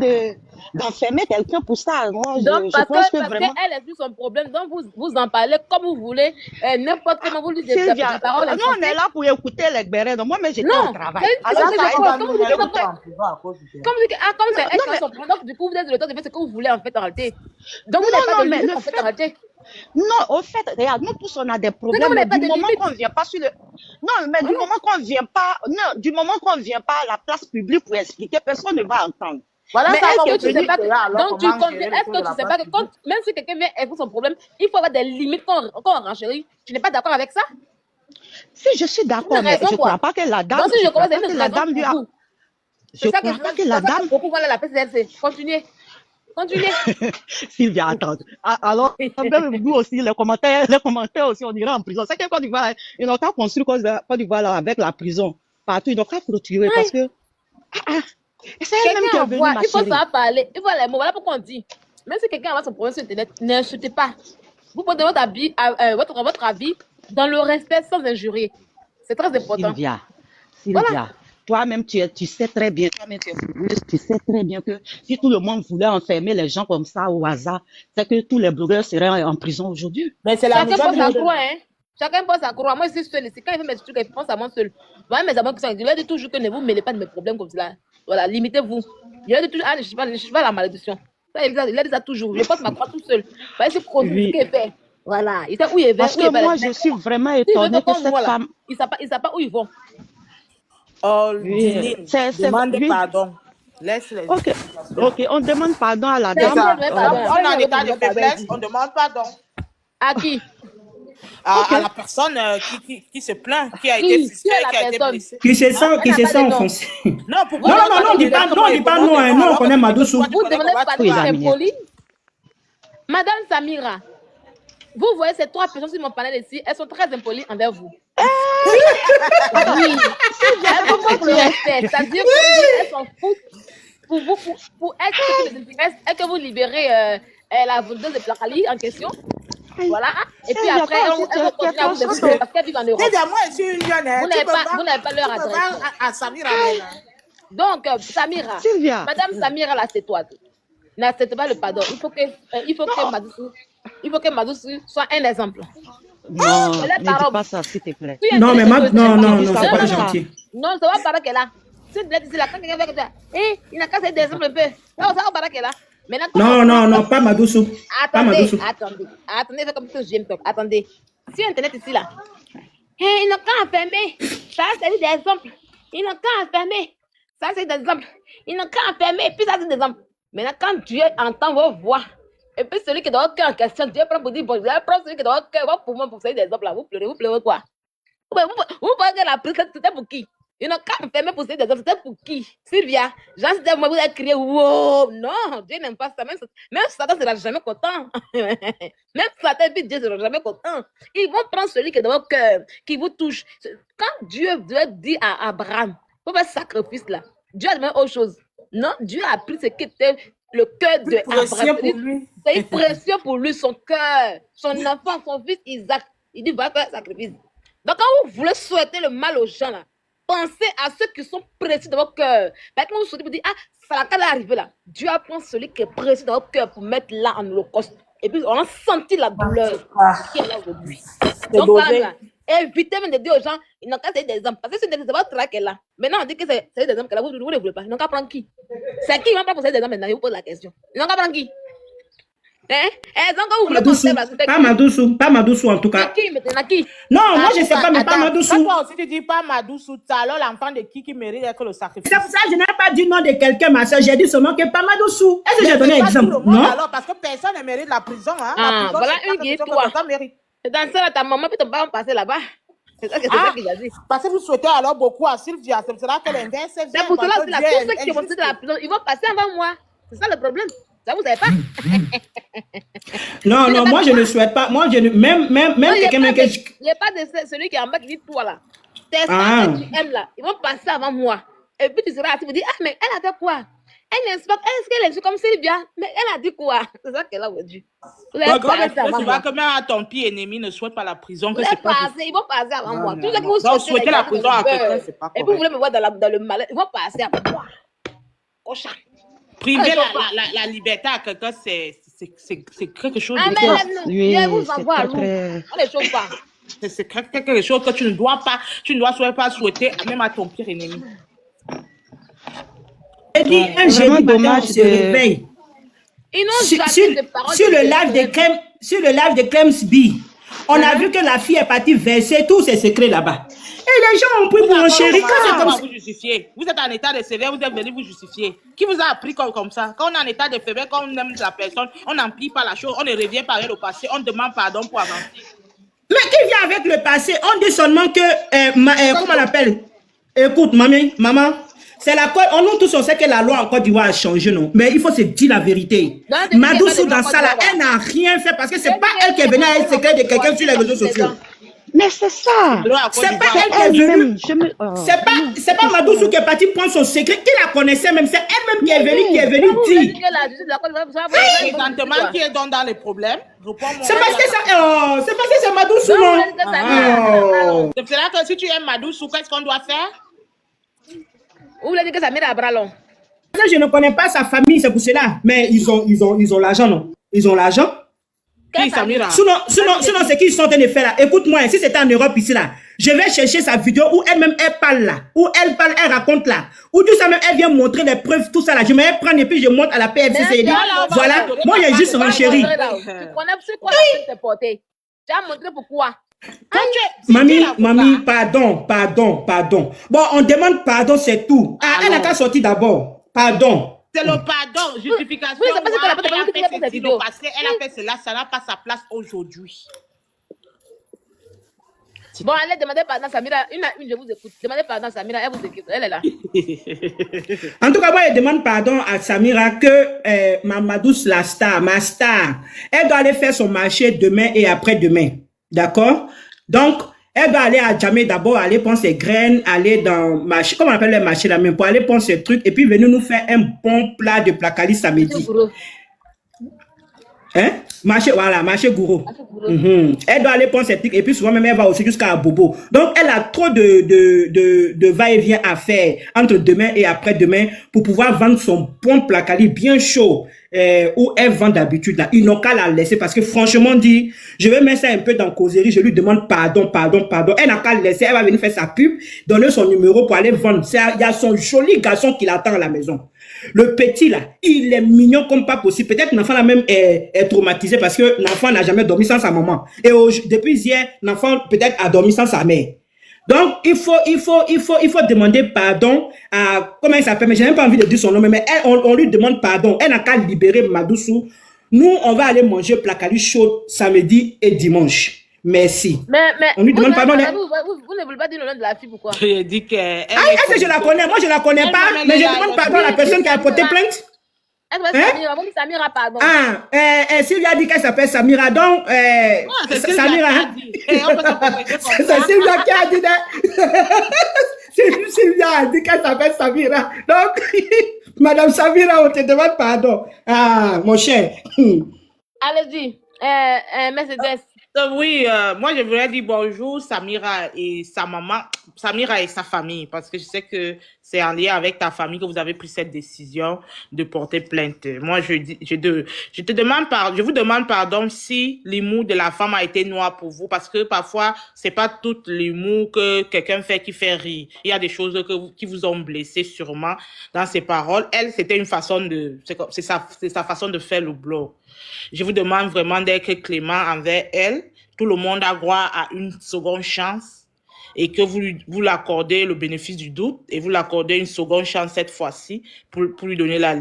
d'enfermer quelqu'un pour ça. Moi, Donc, je pense que vraiment... qu'elle explique son problème, donc vous en parlez comme vous voulez, n'importe comment vous lui dites, Sylvia, la parole est nous, on est là pour écouter les bérets. Donc, moi-même, j'étais au Non, travail. c'est Alors, ce que ça je aide. crois. va Comme nous vous dites, mettre comme en prison à cause du père. comme c'est elle Non, qui a mais, son problème, donc du coup, vous êtes le temps de faire ce que vous voulez en fait en réalité. Donc, vous non, n'avez pas non, de mais limite le en fait fait... en réalité. Non, au fait, regarde, nous tous on a des C'est que problèmes, vous mais n'avez pas du de moment limite. qu'on ne vient pas sur le... Non, mais du Voilà. moment qu'on ne vient pas... Non, du moment qu'on ne vient pas à la place publique pour expliquer, personne ne va entendre. Voilà Mais ça est-ce comme que tu sais Denis pas que, Théa, alors donc tu comment comptes, gérer les est-ce choses que de tu la sais place pas que quand, publique? même si quelqu'un vient expliquer son problème, il faut avoir des limites quand on renchérit. Tu n'es pas d'accord avec ça? Si je suis Une d'accord, mais raison je ne crois quoi? pas que la dame, Donc, si je je ne crois commence à pas une que la raison dame pour lui a... vous, Je c'est ne ça que crois pas que la c'est ça dame... que beaucoup voilà la PCLC. Continuez. Sylvia, attends. Alors, même nous aussi, les commentaires aussi, on ira en prison. C'est que Côte d'Ivoire, ils n'ont qu'à construire Côte d'Ivoire là, avec la prison. Partout, ils n'ont qu'à clôturer parce que... C'est elle-même qui Quelqu'un est venue, envoie, ma il faut chérie. savoir parler. Il faut les mots. Voilà pourquoi on dit. Même si quelqu'un envoie son problème sur Internet, n'insultez pas. Vous posez votre avis dans le respect sans injurier. C'est très important. Sylvia, Voilà. toi-même, tu sais très bien, toi-même, tu es blogueuse, tu sais très bien que si tout le monde voulait enfermer les gens comme ça au hasard, c'est que tous les blogueurs seraient en prison aujourd'hui. Mais c'est la Chacun nouvelle pense à mode. croire, hein. Chacun pense à croire. Moi, je suis seule ici. Quand il fait mes trucs, il pense à moi seul. Voilà, mes amis qui sont. Je leur dis toujours que ne vous mêlez pas de mes problèmes comme cela. Voilà, limitez-vous. Je leur dis toujours, je suis pas la malédiction. Ça, il leur dit ça toujours. Je porte ma croix tout seul. Voilà, c'est produit ce Oui. qu'il fait. Voilà. Il sait où il va, Parce où il que va. moi, je suis vraiment S'ils veulent étonnée que comme cette moi, là, femme... ils ne savent pas où ils vont. Oh, Oui, Dylan, c'est... demande Oui. pardon. Laisse-les. Ok, on demande pardon à la C'est dame. ça. Ça. Pardon. On est en état de Pardon. faiblesse, on demande pardon À qui? à la personne qui se plaint, qui a été Qui est frustrée, la qui a été personne? blessée. Qui se sent, Elle n'a pas de nom. offensé. Non, Vous pourquoi demandez non, on dit pas, non, on dit pas non, hein, nous, on connaît Madoussou. Vous demandez pas Oui, de la c'est mignonne. poli. Madame Samira, Vous voyez ces 3 personnes sur mon panel ici, elles sont très impolies envers vous. Oui, elles vont pas pour le respect. C'est-à-dire qu'elles s'en foutent pour vous, pour être ce qui les intéresse, et que vous libérez la vendeuse de Placali en question. Voilà. Et puis après, elles vont continuer à vous défendre parce qu'elles vivent en Europe. Moi, je suis une jeune. Vous n'avez pas leur adresse. À Samira. Donc, Samira, Sylvia. Madame Samira, là, c'est toi. N'accepte pas le pardon. Il faut que Madoussou soit un exemple. Non, Elle est ne dis parole. pas ça, s'il te plaît. Tu es Non, mais intéressée non, de- non, non, ça c'est va pas pas. gentil. Non, ça va Barak est là. Si tu dis là, quand quelqu'un fait comme ça, il n'a qu'à faire des exemples un peu. Non, ça va Barak est là. Maintenant, Non, non, non, pas Madoussou. Pas Attendez, Madoussou. attendez, fais comme ça, j'aime top. Attendez. Si Internet ici là, ils n'ont qu'à enfermer. Ça, c'est des exemples. Ils n'ont qu'à enfermer. Ça, c'est des exemples. Ils n'ont qu'à enfermer. Puis ça, c'est des exemples. Maintenant, quand Dieu entend vos voix, et puis celui qui est dans votre cœur en question, Dieu prend pour dire, bon, Dieu prend celui qui est dans votre cœur, pour moi, pour faire des exemples là. Vous pleurez quoi? Vous pensez que la prise, c'était pour qui? Ils n'ont qu'à enfermer pour faire des exemples, c'était pour qui? Sylvia, Jean, c'était moi, vous avez crié, wow! Non, Dieu n'aime pas ça. Même Satan ne sera jamais content. Même Satan et Dieu ne sera jamais content. Ils vont prendre celui qui est dans votre cœur, qui vous touche. Quand Dieu devait dire à Abraham, pour faire ce sacrifice là, Dieu a demandé autre chose. Non, Dieu a pris ce qui était le cœur de Abraham. C'est précieux pour lui, son cœur, son enfant, son fils Isaac. Il dit, va faire un sacrifice. Donc, quand vous voulez souhaiter le mal aux gens, là, pensez à ceux qui sont précieux dans votre cœur. Quand vous souhaitez, vous dites, ah, ça va qu'à arriver là. Dieu apprend celui qui est précieux dans votre cœur pour mettre là en holocauste. Et puis, on a senti la douleur qui est là aujourd'hui. Donc, là, évitez même de dire aux gens, ils n'ont qu'à faire des exemples. Parce que c'est votre travail qu'elle a. Maintenant, on dit que c'est des exemples qu'elle a. Vous ne voulez pas. Ils n'ont qu'à prendre qui? C'est qui va pas poser des exemples maintenant? Je vous pose la question. Ils n'ont qu'à prendre qui? Hein? Donc, quand vous voulez Madoussou, pas Madoussou, pas Madoussou en tout cas. qui maintenant qui? Non, moi je sais pas, mais pas Quand Madoussou. toi aussi tu dis pas Madoussou, alors l'enfant de qui mérite que le sacrifice? C'est pour ça que je n'ai pas dit nom de quelqu'un, ma soeur. J'ai dit seulement que pas Madoussou. Est-ce que j'ai donné un exemple? Non. Alors, parce que personne ne mérite la prison. Hein? La prison, Voilà c'est pas une qui est quelque chose toi. que quelqu'un mérite. C'est dans ça, là, ta maman puis ton papa vont passer là-bas. C'est ça qu'il a dit. Parce que vous souhaitez alors beaucoup à Sylvia, c'est pour cela que l'inverse vient. C'est pour cela parce que que là, Dieu tous est ceux qui vont sortir de la injuste. prison, ils vont passer avant moi. C'est ça le problème. Ça, vous savez pas? Non, non, moi je ne souhaite pas. Moi, je ne, même Non, quelqu'un même que je- il n'y a pas de celui qui est en bas qui dit toi là. Tes Ah. soeurs que tu aimes là, ils vont passer avant moi. Et puis tu seras assis, tu me dis, ah, mais elle a fait quoi? Elle n'inspecte, est-ce qu'elle est comme Sylvia? Mais elle a dit quoi? C'est ça qu'elle a aujourd'hui. Vous allez passer avant Tu moi. vois que même à ton pire ennemi ne souhaite pas la prison, Vous que allez c'est pas passer, ils vont passer avant moi. Tout ce que vous Donc, souhaitez, souhaiter la prison à quelqu'un, c'est pas et puis vous correct. voulez me voir dans le malheur, ils vont passer avant moi. Cochon. Priver Ah, la liberté à quelqu'un, c'est quelque chose Ah, de mais grave. Oui, je vous c'est envoie à très, l'eau. très- On les chauffe pas. C'est quelque chose que tu ne dois pas souhaiter, même à ton pire ennemi. J'ai dit un Vraiment jeudi matin, on dommage se de- réveille. Ils n'ont Sur, jamais sur- de paroles. sur le live de Clem, sur le live de Clemsby, on a vu que la fille est partie verser tous ses secrets là-bas. Et les gens ont pris pour un chéri. Quand c'est comme ça. Vous justifier. Vous êtes en état de sévère, vous êtes venu vous justifier. Qui vous a appris comme ça? Quand on est en état de faiblesse, quand on aime la personne, on n'empile pas la chose, on ne revient pas avec le passé, on demande pardon pour avancer. Mais qui vient avec le passé? On dit seulement que, comment on l'appelle? Écoute, maman, c'est la Côte. Nous tous, on sait que la loi en Côte d'Ivoire a changé, non? Mais il faut se dire la vérité. Non, c'est Madoussou, qu'il y a pas de dans ça, là, loi en Côte elle n'a rien fait parce que c'est Elle pas dit elle qui est qu'il y a venue pas avec de le secret de loi en quelqu'un Côte sur les réseaux d'Ivoire. sociaux. Mais c'est ça. La loi à Côte C'est pas d'Ivoire. elle qui est venue. Elle-même, je me... oh. C'est pas Madoussou qui est parti prendre son secret, qui la connaissait même. C'est elle-même qui est venue Vous avez dit dire. que la justice de la Côte d'Ivoire, Présentement, qui est dans les problèmes? C'est parce que c'est parce que c'est Madoussou, Non, non? vous avez dit que ça Oh. C'est pour cela que si tu aimes Madoussou, qu'est-ce qu'on doit faire? Vous voulez dire que ça met à bras long. Parce que je ne connais pas sa famille, c'est pour cela. Mais ils ont l'argent, non? Ils ont l'argent. Qui, Samira? Sinon, c'est qu'ils sont en train de faire là. Écoute-moi, si c'était en Europe ici là, je vais chercher sa vidéo où elle-même elle parle là, où elle parle, elle raconte là, où tout ça même elle vient montrer les preuves, tout ça là. Je vais prendre et puis je monte à la PFC et dire, voilà, moi j'ai juste renchéri. Tu connais c'est quoi la portée? Tu as montré pourquoi? Mamie, pardon. Bon, on demande pardon, c'est tout. Ah, elle a qu'à sortir d'abord. Pardon. C'est le pardon, justification. Oui, c'est parce que elle la personne a qui fait fait cette ceci vidéo. le passé, elle a fait cela, ça n'a pas sa place aujourd'hui. Bon, allez, demandez pardon à Samira. Une à une, je vous écoute. Demandez pardon à Samira, elle vous écoute. Elle est là. En tout cas, moi, je demande pardon à Samira que Mamadou, la star, ma star, elle doit aller faire son marché demain et après-demain. D'accord? Donc, elle doit aller à Djamé d'abord, aller prendre ses graines, aller dans marché, comment on appelle le marché là même, pour aller prendre ses trucs et puis venir nous faire un bon plat de placali samedi. Hein? Marché, voilà, marché Gouro. Elle doit aller prendre ses trucs et puis souvent même elle va aussi jusqu'à Bobo. Donc elle a trop de va-et-vient à faire entre demain et après-demain pour pouvoir vendre son bon placali bien chaud où elle vend d'habitude là. Ils n'ont qu'à la laisser parce que franchement dit, je vais mettre ça un peu dans causerie, je lui demande pardon. Elle n'a qu'à le laisser, elle va venir faire sa pub, donner son numéro pour aller vendre. Il y a son joli garçon qui l'attend à la maison. Le petit là, il est mignon comme pas possible. Peut-être l'enfant là même est traumatisé parce que l'enfant n'a jamais dormi sans sa maman. Et depuis hier, l'enfant peut-être a dormi sans sa mère. Donc, il faut demander pardon à, comment il s'appelle, mais j'ai même pas envie de dire son nom, mais on lui demande pardon. Elle n'a qu'à libérer Madoussou. Nous, on va aller manger placali chaud samedi et dimanche. Merci. Mais on lui demande pardon. Vous ne voulez pas dire le nom de la fille, pourquoi? J'ai dit que... est-ce que je la connais? Moi, je la connais pas, mais je demande pardon à la personne qui a porté plainte. Elle doit être Samira. Vous dites Samira, pardon. Sylvia a dit qu'elle s'appelle Samira, donc Samira. C'est Sylvia qui a dit Sylvia a dit qu'elle s'appelle Samira. Donc, Madame Samira, on te demande pardon. Ah, mon cher. Allez-y. Mercedes. Oui, moi je voudrais dire bonjour Samira et sa maman, Samira et sa famille, parce que je sais que c'est en lien avec ta famille que vous avez pris cette décision de porter plainte. Moi je vous demande pardon si l'humour de la femme a été noir pour vous, parce que parfois c'est pas tout l'humour que quelqu'un fait qui fait rire. Il y a des choses qui vous ont blessé sûrement dans ses paroles. Elle, c'était une façon de, c'est sa façon de faire le blog. Je vous demande vraiment d'être clément envers elle. Tout le monde a droit à une seconde chance et que vous l'accordez le bénéfice du doute et vous l'accordez une seconde chance cette fois-ci pour lui donner la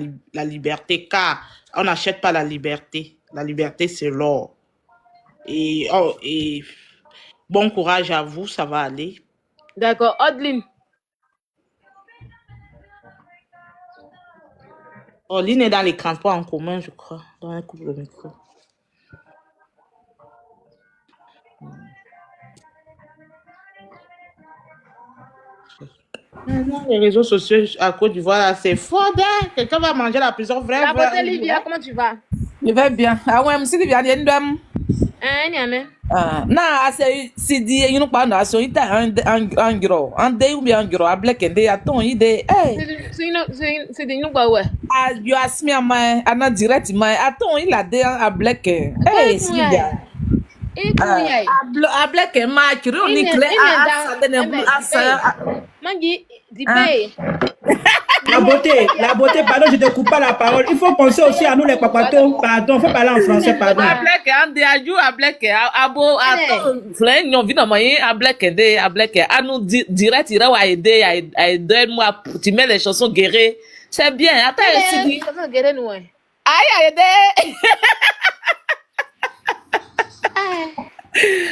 liberté, car on n'achète pas la liberté. La liberté, c'est l'or. Et bon courage à vous, ça va aller. D'accord. Odeline. Odeline est dans les transports en commun, je crois, dans un couple de micro. Les réseaux sociaux à Côte d'Ivoire, c'est fort, hein? Quelqu'un va manger la prison, vrai. La beauté Livia, comment tu vas? Je vais bien. Ah ouais, monsieur Livia, il y a une dame. Na si di yinu pa na so ita an gro an dey ubi an gro ablek ende aton ide c'est de nous quoi ouais you ask me my ana direct my aton ila de ablek si dia ablek ma kiro ni clé a sa de asa mangi di pay. La beauté, pardon, je te coupe pas la parole. Il faut penser aussi à nous les papatons. Pardon, faut parler en français, pardon. Ablek, ande aju ablek, abo ato, flen yon vina moyen ablek ende ablek, anu direct ira wa aider, aider moi pour tu mets les chansons guérées. C'est bien. Attends, c'est dit. Chansons guérées nous. Aïe aider.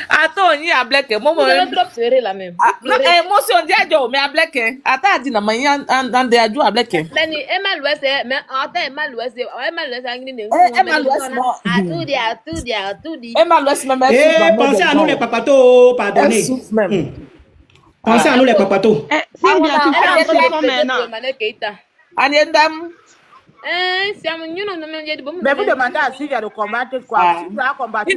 Attends, il y a black. Moi, trop serré la même. Émotion diadio, mais à black. Attends, dis na maya en diadio à black. Nani, Emma l'ouest, mais attends, Emma l'ouest, Emma l'ouest, Emma l'ouest, Emma l'ouest, même. Pensez à nous les papatos, pardonnez. Pensez à nous les papatos. Sylvia, tu fais un peu maintenant. Aniendam. Mais vous demandez à Sylvia de combattre quoi? Si tu as combattu,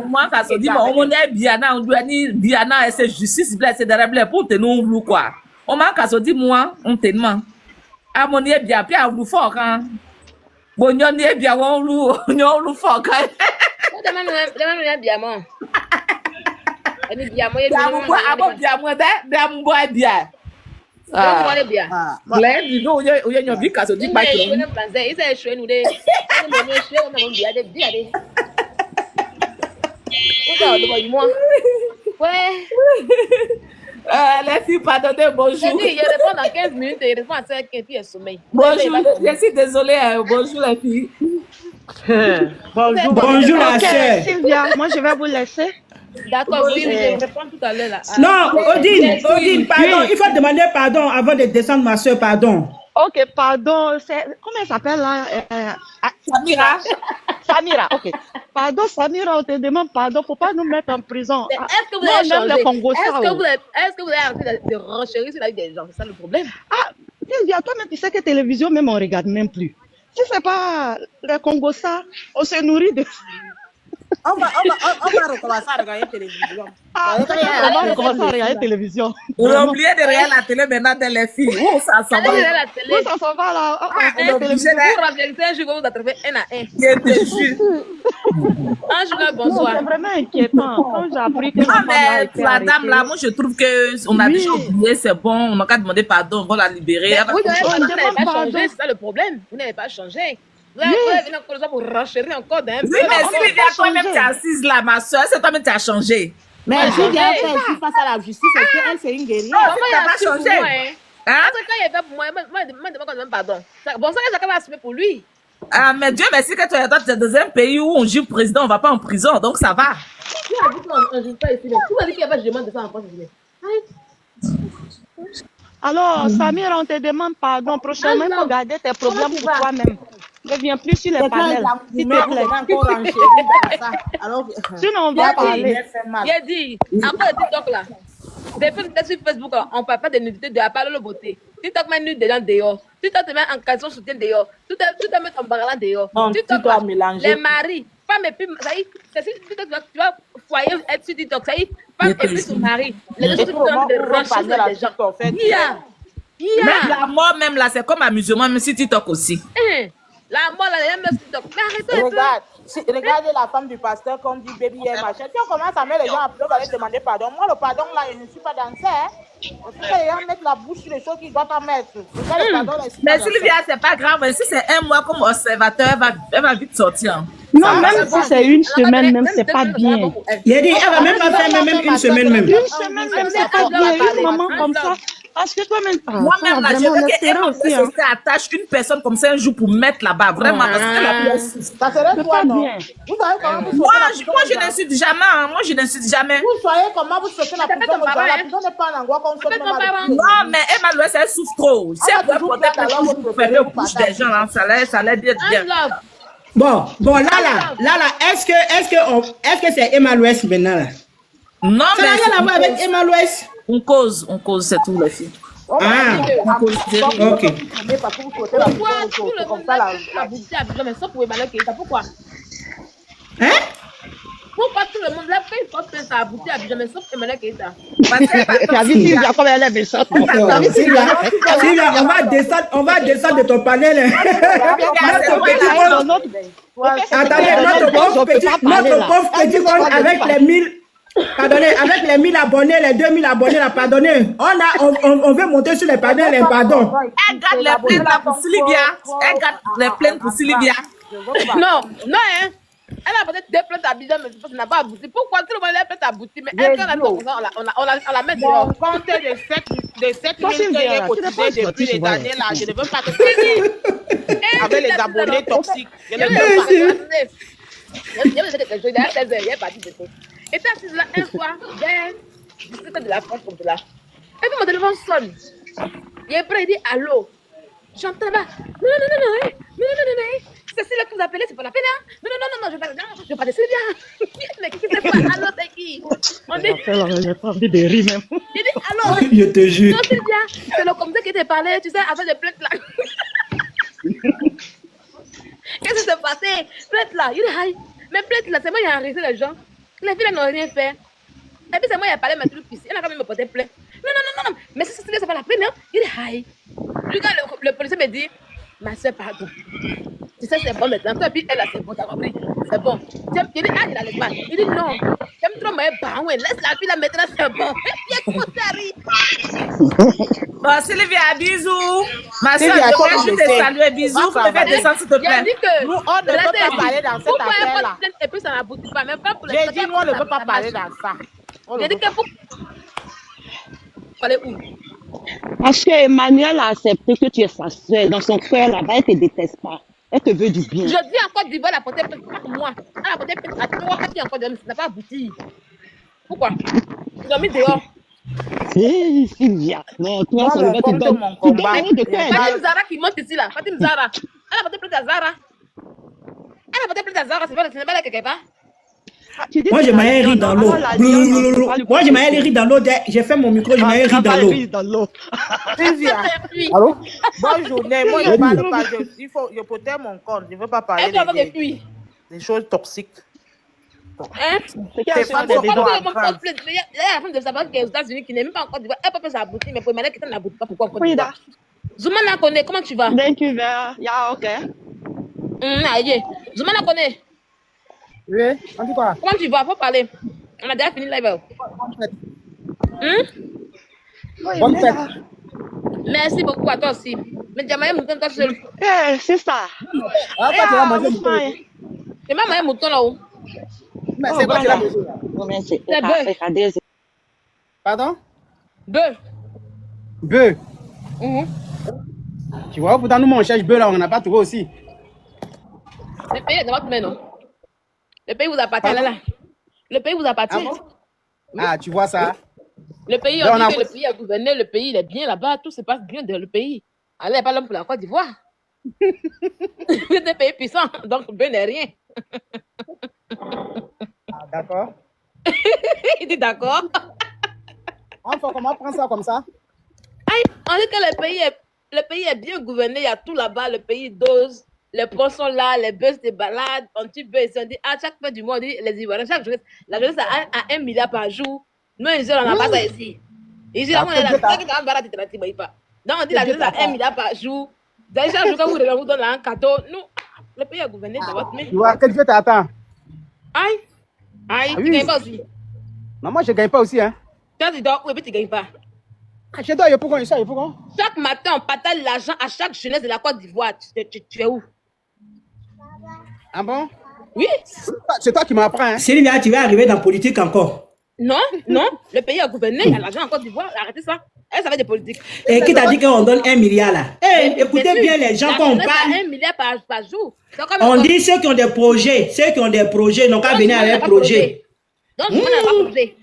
moi, ça se dit, on est bien, on doit dire bien, c'est justice, c'est de pour te nous quoi. On m'a qu'à se dire, moi, on te demande. À mon est bien, puis à vous fort, hein. Bon, on est bien, on loue fort, hein. Demande bien, moi. Bien. Là, dis nous, il y a une vie qui se dit pas que. Les filles, pardonnez, bonjour. Il répond dans 15 minutes et il répond à 5 et puis il sommeil. Bonjour, je suis désolée. Bonjour, les filles. Bonjour, la sœur. Sylvia, moi je vais vous laisser. D'accord, oui, je vais répondre tout à l'heure là. Non, Odile, Oui. pardon, il faut demander pardon avant de descendre, ma soeur, pardon. Ok, pardon. Comment elle s'appelle là? Samira. Samira, ok. Pardon, Samira, on te demande pardon. Faut pas nous mettre en prison. Mais Ah, est-ce que vous nous, avez on aime changé? le Congo, ça. Est-ce que vous avez arrêté de renchérir sur la vie des gens? C'est ça le problème. Ah, Sylvia, toi-même, tu sais que télévision, même, on regarde même plus. Si c'est pas le Congo, ça, on se nourrit de... On va recommencer à regarder la télévision. Ah, on va recommencer à regarder la télévision. On a oublié de regarder la télé maintenant dans les filles. Oh, ça s'en va. Allez à la télé. Où ça s'en va là? on est Hein? obligé Vous de- renversez un jour, vous attrapez un à un. Je te jure. Un jour, Non, bonsoir. c'est vraiment inquiétant. Quand j'ai appris que Non, ma femme a mais été pour la dame là, arrêtée. moi je trouve que on a Oui. déjà oublié, c'est bon, on n'a qu'à demander pardon, on va la libérer. Elle va Vous n'avez On pas, demande pas pardon. changé, c'est ça le problème. Vous n'avez pas changé. Vous Oui. avez venu encore ça pour renchérir encore d'un peu. Oui, mais on si va Lydia, pas toi-même changer. tu es assise là, ma soeur, c'est toi-même qui as changé. Mais Ah, Sylvia changé. fait aussi face à la justice, est-ce qu'elle, c'est une guerrière? Comment il t'as a pas assume pour changé. moi, hein? Hein? Parce que quand il a fait pour moi, moi, je demande quand même pardon. Bon, ça, chacun va assumer pour lui. Ah, mais Dieu merci que toi tu es dans un pays où on juge le président, on va pas en prison, donc ça va. Qui a dit qu'on ne joue pas ici? Qui m'a dit qu'il n'y a pas de demande de ça en France? Alors, Samir, on te demande pardon. Prochainement, il faut garder tes problèmes pour toi-même. Ne viens plus sur les C'est panels, clair, s'il mais te plaît. encore enchérie dans ça. Alors, Sinon, on Il a va dit, parler. il a dit, après le TikTok là, depuis sur Facebook, là, on ne parle pas de nudité, de à part de beauté. TikTok met nude dedans dehors. TikTok te met en caleçon soutien dehors. Tu te mets en barala dehors. Non, TikTok, tu dois là, mélanger. les maris, femme et puis, ça y est, c'est si TikTok, tu vas foyer être sur TikTok, ça y est, femme et puis son mari. Les deux Et sont pour moi, en train de on va ranger parler sur la les gens. TikTok, en fait. Même la mort même là, c'est comme amusement, même si TikTok aussi. La mort, là, elle met sur TikTok. Mais arrêtez un peu. Regarde, regardez la femme du pasteur qu'on dit baby et machin. Si on commence à mettre les gens à pleurer, on va aller demander pardon. Moi, le pardon là, je ne suis pas dans ça. Hein. Il faut que les gens mettent la bouche sur les choses qu'ils ne doivent pas mettre. C'est ça, le pardon, là, je suis Mais pas dans ça. Sylvia, c'est pas grave, si c'est un mois comme observateur, elle va vite sortir. Non, même si c'est une semaine, même, c'est pas bien. Il a dit, elle va même pas faire même une semaine même. Une semaine, même, c'est pas bien. Une maman comme ça. Parce que toi-même, Moi-même, là, je vraiment, veux on est qu'elle terrain aussi. Hein. attache une personne comme ça un jour pour mettre là-bas, vraiment, parce que la Ça serait C'est toi, pas non? bien. Vous savez comment vous moi, sautez la prison je aux gens? n'insulte jamais, hein. Moi, je n'insulte jamais. Vous soyez comment vous sautez la T'as fait prison ton aux gens? papa, La hein? prison n'est pas un endroit qu'on saute fait même ton avec papa. pied. Non, mais Emma Louès, elle souffre trop. Si elle pouvait porter plainte pour fermer aux bouches des gens, là, ça allait bien. Un love. Bon, là, est-ce que c'est Emma Louès maintenant là? Non, Ça n'a rien à voir avec mais Emma Louès. on cause, c'est tout, les filles. Ah, ok. Mais parce que vous sautez la prison Pourquoi aux tout autres, le c'est comme monde ça, là, la la boutique à Abidjan, mais sauf pour Emmanuel Keïta, pourquoi? Hein? Pourquoi tout le monde là fait une porte plainte à Abouti à Abidjan, mais sauf Emmanuel Keïta? Parce que, Tu as vu Sylvia comme elle est méchante. Attends, Sylvia, on va descendre de ton panel. Hein. Notre petit Dans compte, notre- attendez, notre pauvre petit compte avec les 1000, pardonnez, avec les 1000 abonnés, les 2000 abonnés, là, pardonnez. On veut monter sur les panels, hein, pardon. elle garde les plaintes là pour Sylvia. Elle garde les plaintes pour Sylvia. Non, non, hein. Elle a peut-être deux plaintes à Abidjan, mais ça n'a pas abouti. Pourquoi tout le monde a plainte à abouti? Mais elle, quand elle a fait ça, on la met dehors. Mon compte de 7 Toi, 000 que Sylvia, j'ai tu n'es pas cotisé depuis sortie les souvent, années là. Je ne veux pas que ça avec les abonnés toxiques. Je ne veux pas. Il y avait quelque chose, il y a parti de tout. Et puis, assise là, un soir, vers 17h de la France, comme ça. Et puis, mon téléphone sonne. Et après, il dit allô. J'entends là. Non, non, non, non, hein. Non, non, non, non, hein. C'est celle-là que vous appelez, c'est pas la peine, hein. Non, non, non, non, je parle de Sylvia. Mais qui c'est pas? Allô, c'est qui? On dit, J'ai pas envie de rire même. il dit allô. Je te jure. Non, Sylvia, c'est le comité qui t'a parlé, tu sais, avec les plaintes là. Qu'est-ce qui s'est passé? Plainte là, il dit, aïe. Mais plainte là, c'est moi qui ai arrêté les gens. Les filles n'ont rien fait. Et puis c'est moi qui ai parlé de mes trucs ici. Elle a quand même me porté plainte. Non, non, non, non, non. Mais si c'est pas la peine, hein. Il dit, aïe. Du coup, le policier me dit, ma soeur, pardon. Tu sais, c'est bon maintenant. Toi, puis elle a c'est bon, t'as compris. C'est bon. Il dit, ah, il a les mains. Il dit, non. J'aime trop mes parents. Laisse la fille là maintenant, c'est bon. Et puis, elle commence à rire. Bon, Sylvia, bisous. Ma soeur, Sylvia, toi, je je te sais. salue, bisous. Vous Moi, me faites descendre, s'il te Il a plaît. dit que. Nous, on ne peut pas parler dans cette Pourquoi elle affaire-là. porte plainte et puis ça n'aboutit pas? Même pas pour les J'ai dit, nous, on ne peut pas parler dans ça. On ne J'ai dit peut que pour. Parler où? Parce que Emmanuel a accepté que tu es sa soeur. Dans son cœur, là-bas, elle te déteste pas. Elle te veut du bien. Je dis encore d'Ivoire, elle a porté plainte, pas que moi. Elle a porté plainte à toi, et puis encore, ça n'a pas abouti. Pourquoi? Ils l'ont mis dehors. Hé, Sylvia. Non, toi, Moi, seulement, mon tu compte, donnes. mon Tu donnes combat. rien de Il y a quoi elle pas- Fatim Zara qui monte ici là. Fatim Zara. Elle a porté plainte à Zara. Elle a porté plainte à Zara. C'est pas là quelque part. Tu dis Moi, que je la m'aille lionne, rire dans non, l'eau. alors la lionne, non, tu vas lui Moi, je porter m'aille plainte. rire dans l'eau. J'ai fait mon micro, je m'aille Ah, rire tu vas dans l'eau. rire dans l'eau. Sylvia, Puis, Allô? bonne journée. Moi, je parle pas. Je protège mon compte. Je ne veux pas elle parler doit avoir des puits. des choses toxiques. Hein? C'est qu'elle Tes a fans des sont dédons. quoi? Pourquoi mon pote, il y a la femme de Savane qui est aux États-Unis qui n'est même pas en Côte d'Ivoire. Elle peut faire sa boutique, mais pour demander qu'elle n'a boutique pas pourquoi en Côte Oui, d'Ivoire. Zoumana connaît, comment tu vas? Thank you, Vera. Yeah, okay. Aïe. Zoumana connaît, Oui, on dit quoi? comment tu vas? Faut parler. On a déjà fini le live. Bonne fête. Merci beaucoup à toi aussi. Mais Jamaïa Mouton, toi seul. Hey, sister. Ah, toi, tu vas manger I'm du pain. fine. C'est ma Maya Mouton là-haut. Mais Oh, c'est quoi tu vas voilà. manger? Non, mais c'est C'est bœuf. regardez. Pardon? Bœuf. Bœuf. Mhm. Tu vois, pourtant, nous, on cherche bœuf là, on n'a pas trouvé aussi. Le pays est dans votre main, non? Le pays vous appartient là, là. Le pays vous appartient. Ah bon? Ah, tu vois ça? Le pays, Là, on on a- dit que le pays a gouverné, le pays il est bien là-bas, tout se passe bien dans le pays. Allez, il n'y a pas l'homme pour la Côte d'Ivoire. C'est un pays puissant, donc bien n'est rien. Ah, d'accord. Il dit d'accord. Enfin, comment prendre ça comme ça? Aïe, on dit que le pays est bien gouverné, il y a tout là-bas, le pays dose, les ponts sont là, les bus de balade, on tue bus, on dit, à chaque fin du mois, on dit, les Ivoiriens, chaque journée, la jeunesse a 1 milliard par jour. Nous, ils on n'a pas ça ici. Ici, là, on est là, c'est ça que t'as barat, tu ne pas. Donc, on dit, la jeunesse a 1 milliard par jour. D'ailleurs, chaque jour, quand vous donne un cadeau, nous, le pays est gouverné dans votre main. Tu vois, quel Dieu t'attend? Aïe, aïe, tu oui. gagnes pas aussi. Non, moi, je ne gagne pas aussi, hein. Toi, tu dors, oui, mais tu gagnes pas. Ah, je dois, il faut qu'on il faut qu'on. Chaque matin, on partage l'argent à chaque jeunesse de la Côte d'Ivoire. Tu es où? Ah bon? Oui? C'est toi qui m'apprends, hein. Sylvia, tu vas arriver dans la politique encore. Non, non, le pays a gouverné, il y a l'argent en Côte d'Ivoire, arrêtez ça. Elle savait des politiques. Et qui t'a dit qu'on donne 1 milliard là? Eh, écoutez bien les gens qu'on parle. 1 milliard par jour. Donc, comme On dit ceux qui ont des projets, n'ont qu'à venir avec un projet. Donc, on n'a pas projet.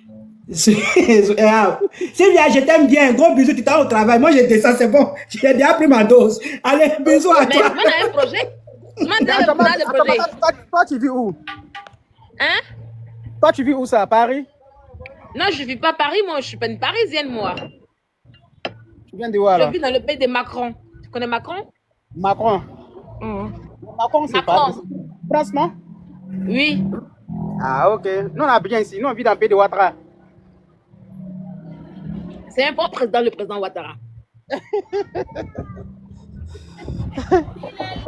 Sylvia, je t'aime bien. Gros bisous, tu t'en au travail. Moi, je descends, c'est bon. J'ai déjà pris ma dose. Allez, bisous à Mais toi. on a un projet. On a un projet. Toi, tu vis où? Hein? Toi, tu vis où ça? À Paris? Non, je ne vis pas à Paris, moi. Je suis pas une Parisienne, moi. Tu viens de où Je alors? vis dans le pays de Macron. Tu connais Macron? Macron. Macron, c'est pas. Macron. France, non? Oui. Ah, ok. Nous, on a bien ici. Nous, on vit dans le pays de Ouattara. C'est un bon président, le président Ouattara.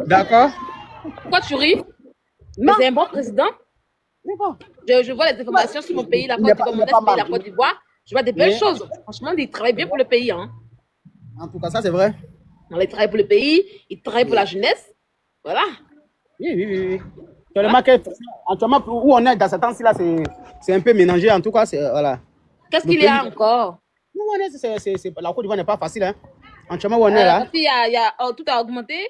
D'accord. Pourquoi tu ris? Mais c'est un bon président. Mais bon. Je vois les informations sur mon pays, la Côte Il n'est pas- d'Ivoire, il n'est pas mon pays, la mal. Côte d'Ivoire. Je vois des belles Mais- choses. Franchement, il travaille bien pour le pays. Hein. En tout cas, ça, c'est vrai. Il travaille pour le pays, il travaille pour la jeunesse. Voilà. Oui, oui, oui. oui. Seulement que, actuellement, où on est dans ce temps-ci, là, c'est un peu mélangé. En tout cas, c'est. Voilà. Qu'est-ce Le qu'il y a pays- encore? Nous, on est, la Côte d'Ivoire n'est pas facile. Hein. Actuellement, où on est là, Parce qu'il tout a augmenté.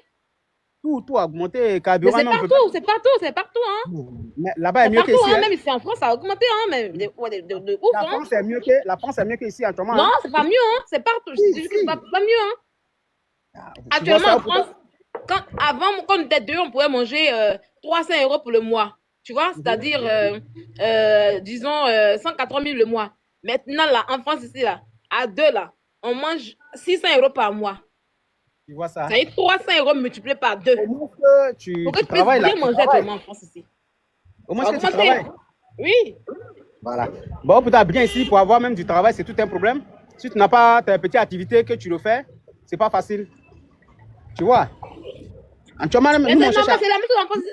tout a augmenté. Mais Carburant, c'est non, on peut partout, c'est partout, c'est partout. Hein. pas- Mais là-bas, est C'est mieux partout, qu'ici. hein. Hein. Même ici en France, ça a augmenté. Hein. Mais de ouf, La hein. France est mieux qu'ici, actuellement. Non, hein. c'est pas mieux. Hein. C'est partout. Je dis que c'est pas mieux. Hein. Ah, tu vois Actuellement, ça, en France, avant, quand on était deux, on pouvait manger 300 € pour le mois. Tu vois, c'est-à-dire, disons, 180 000 le mois. Maintenant, là, en France, ici, là, à deux, là, on mange 600 € par mois. Tu vois ça. Ça veut dire 300 € multiplié par deux. Au moins que tu Pour que tu puisses travailles là. bien manger actuellement en France, ici. Au moins Ça que a tu augmenté. travailles. Oui. Voilà. Bon, pour t'être bien ici, pour avoir même du travail, c'est tout un problème. Si tu n'as pas tes petites activités que tu le fais, c'est pas facile. Tu vois? Actuellement, Mais nous, c'est on cherche normal, à, c'est la même chose en France.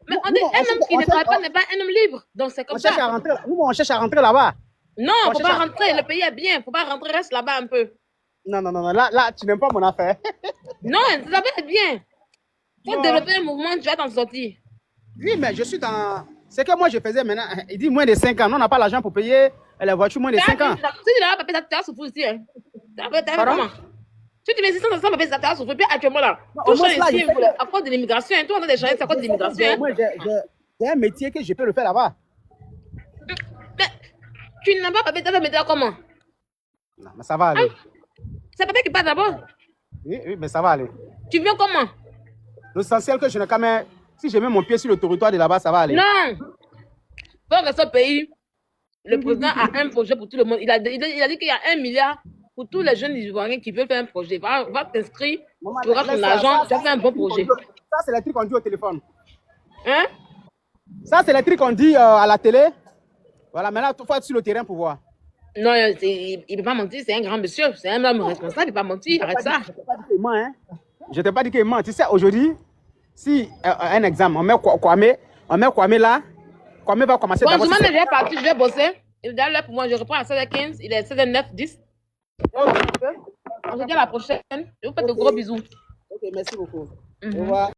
Mais on Nous, dit, on un homme cherche- qui on ne travaille cherche- pas n'est pas un homme libre. Donc, c'est comme on cherche ça. à rentrer. Nous, on cherche à rentrer là-bas. Non, on faut cherche pas à- rentrer. Le pays est bien. Faut pas rentrer. Reste là-bas un peu. Non, non, non, non. Là, tu n'aimes pas mon affaire. Non, ça va être bien. Faut Non. développer un mouvement, tu vas t'en sortir. Oui, mais je suis dans. C'est que moi, je faisais maintenant. Il dit moins de 5 ans. Nous, on n'a pas l'argent pour payer la voiture moins de 5 ans. Si tu n'as pas payé, tu vas souffrir aussi. Hein. T'as fait Pardon? comment? Si tu mets 600 sans payer, ça va souffrir. Puis actuellement là, Non, tout au moins, change là, ici je sais que- à cause de l'immigration. Tout le monde a des gens, c'est à cause de l'immigration. Hein. Moi, j'ai un métier que je peux le faire là-bas. Tu n'as pas papier, tu vas mettre là comment? Non, mais ça va aller. C'est papa qui passe d'abord. Oui, oui, mais ça va aller. Tu viens comment? L'essentiel que je n'ai qu'à mettre... Si je mets mon pied sur le territoire de là-bas, ça va aller. Non. Pour que ce pays, le président a un projet pour tout le monde. Il a dit qu'il y a 1 milliard pour tous les jeunes Ivoiriens qui veulent faire un projet. Va t'inscrire, tu auras ton argent, tu as fait un bon projet. Ça, c'est les trucs qu'on dit au téléphone. Hein? Ça, c'est les trucs qu'on dit à la télé. Voilà, maintenant, il faut être sur le terrain pour voir. Non, il ne peut pas mentir, c'est un grand monsieur, c'est un homme responsable, il ne peut pas mentir, arrête ça. Je ne t'ai pas dit qu'il ment, hein. Je t'ai pas dit qu'il ment. Tu sais, aujourd'hui, si, un exemple, on met Kwame là, Kwame va commencer Bon, d'abord... je m'en vais partir, je vais bosser. Il est là pour moi, je reprends à 7h15, il est 7h09, 10. On se dit à la prochaine. Je vous fais de gros bisous. Ok, merci beaucoup. Mhm. Au revoir.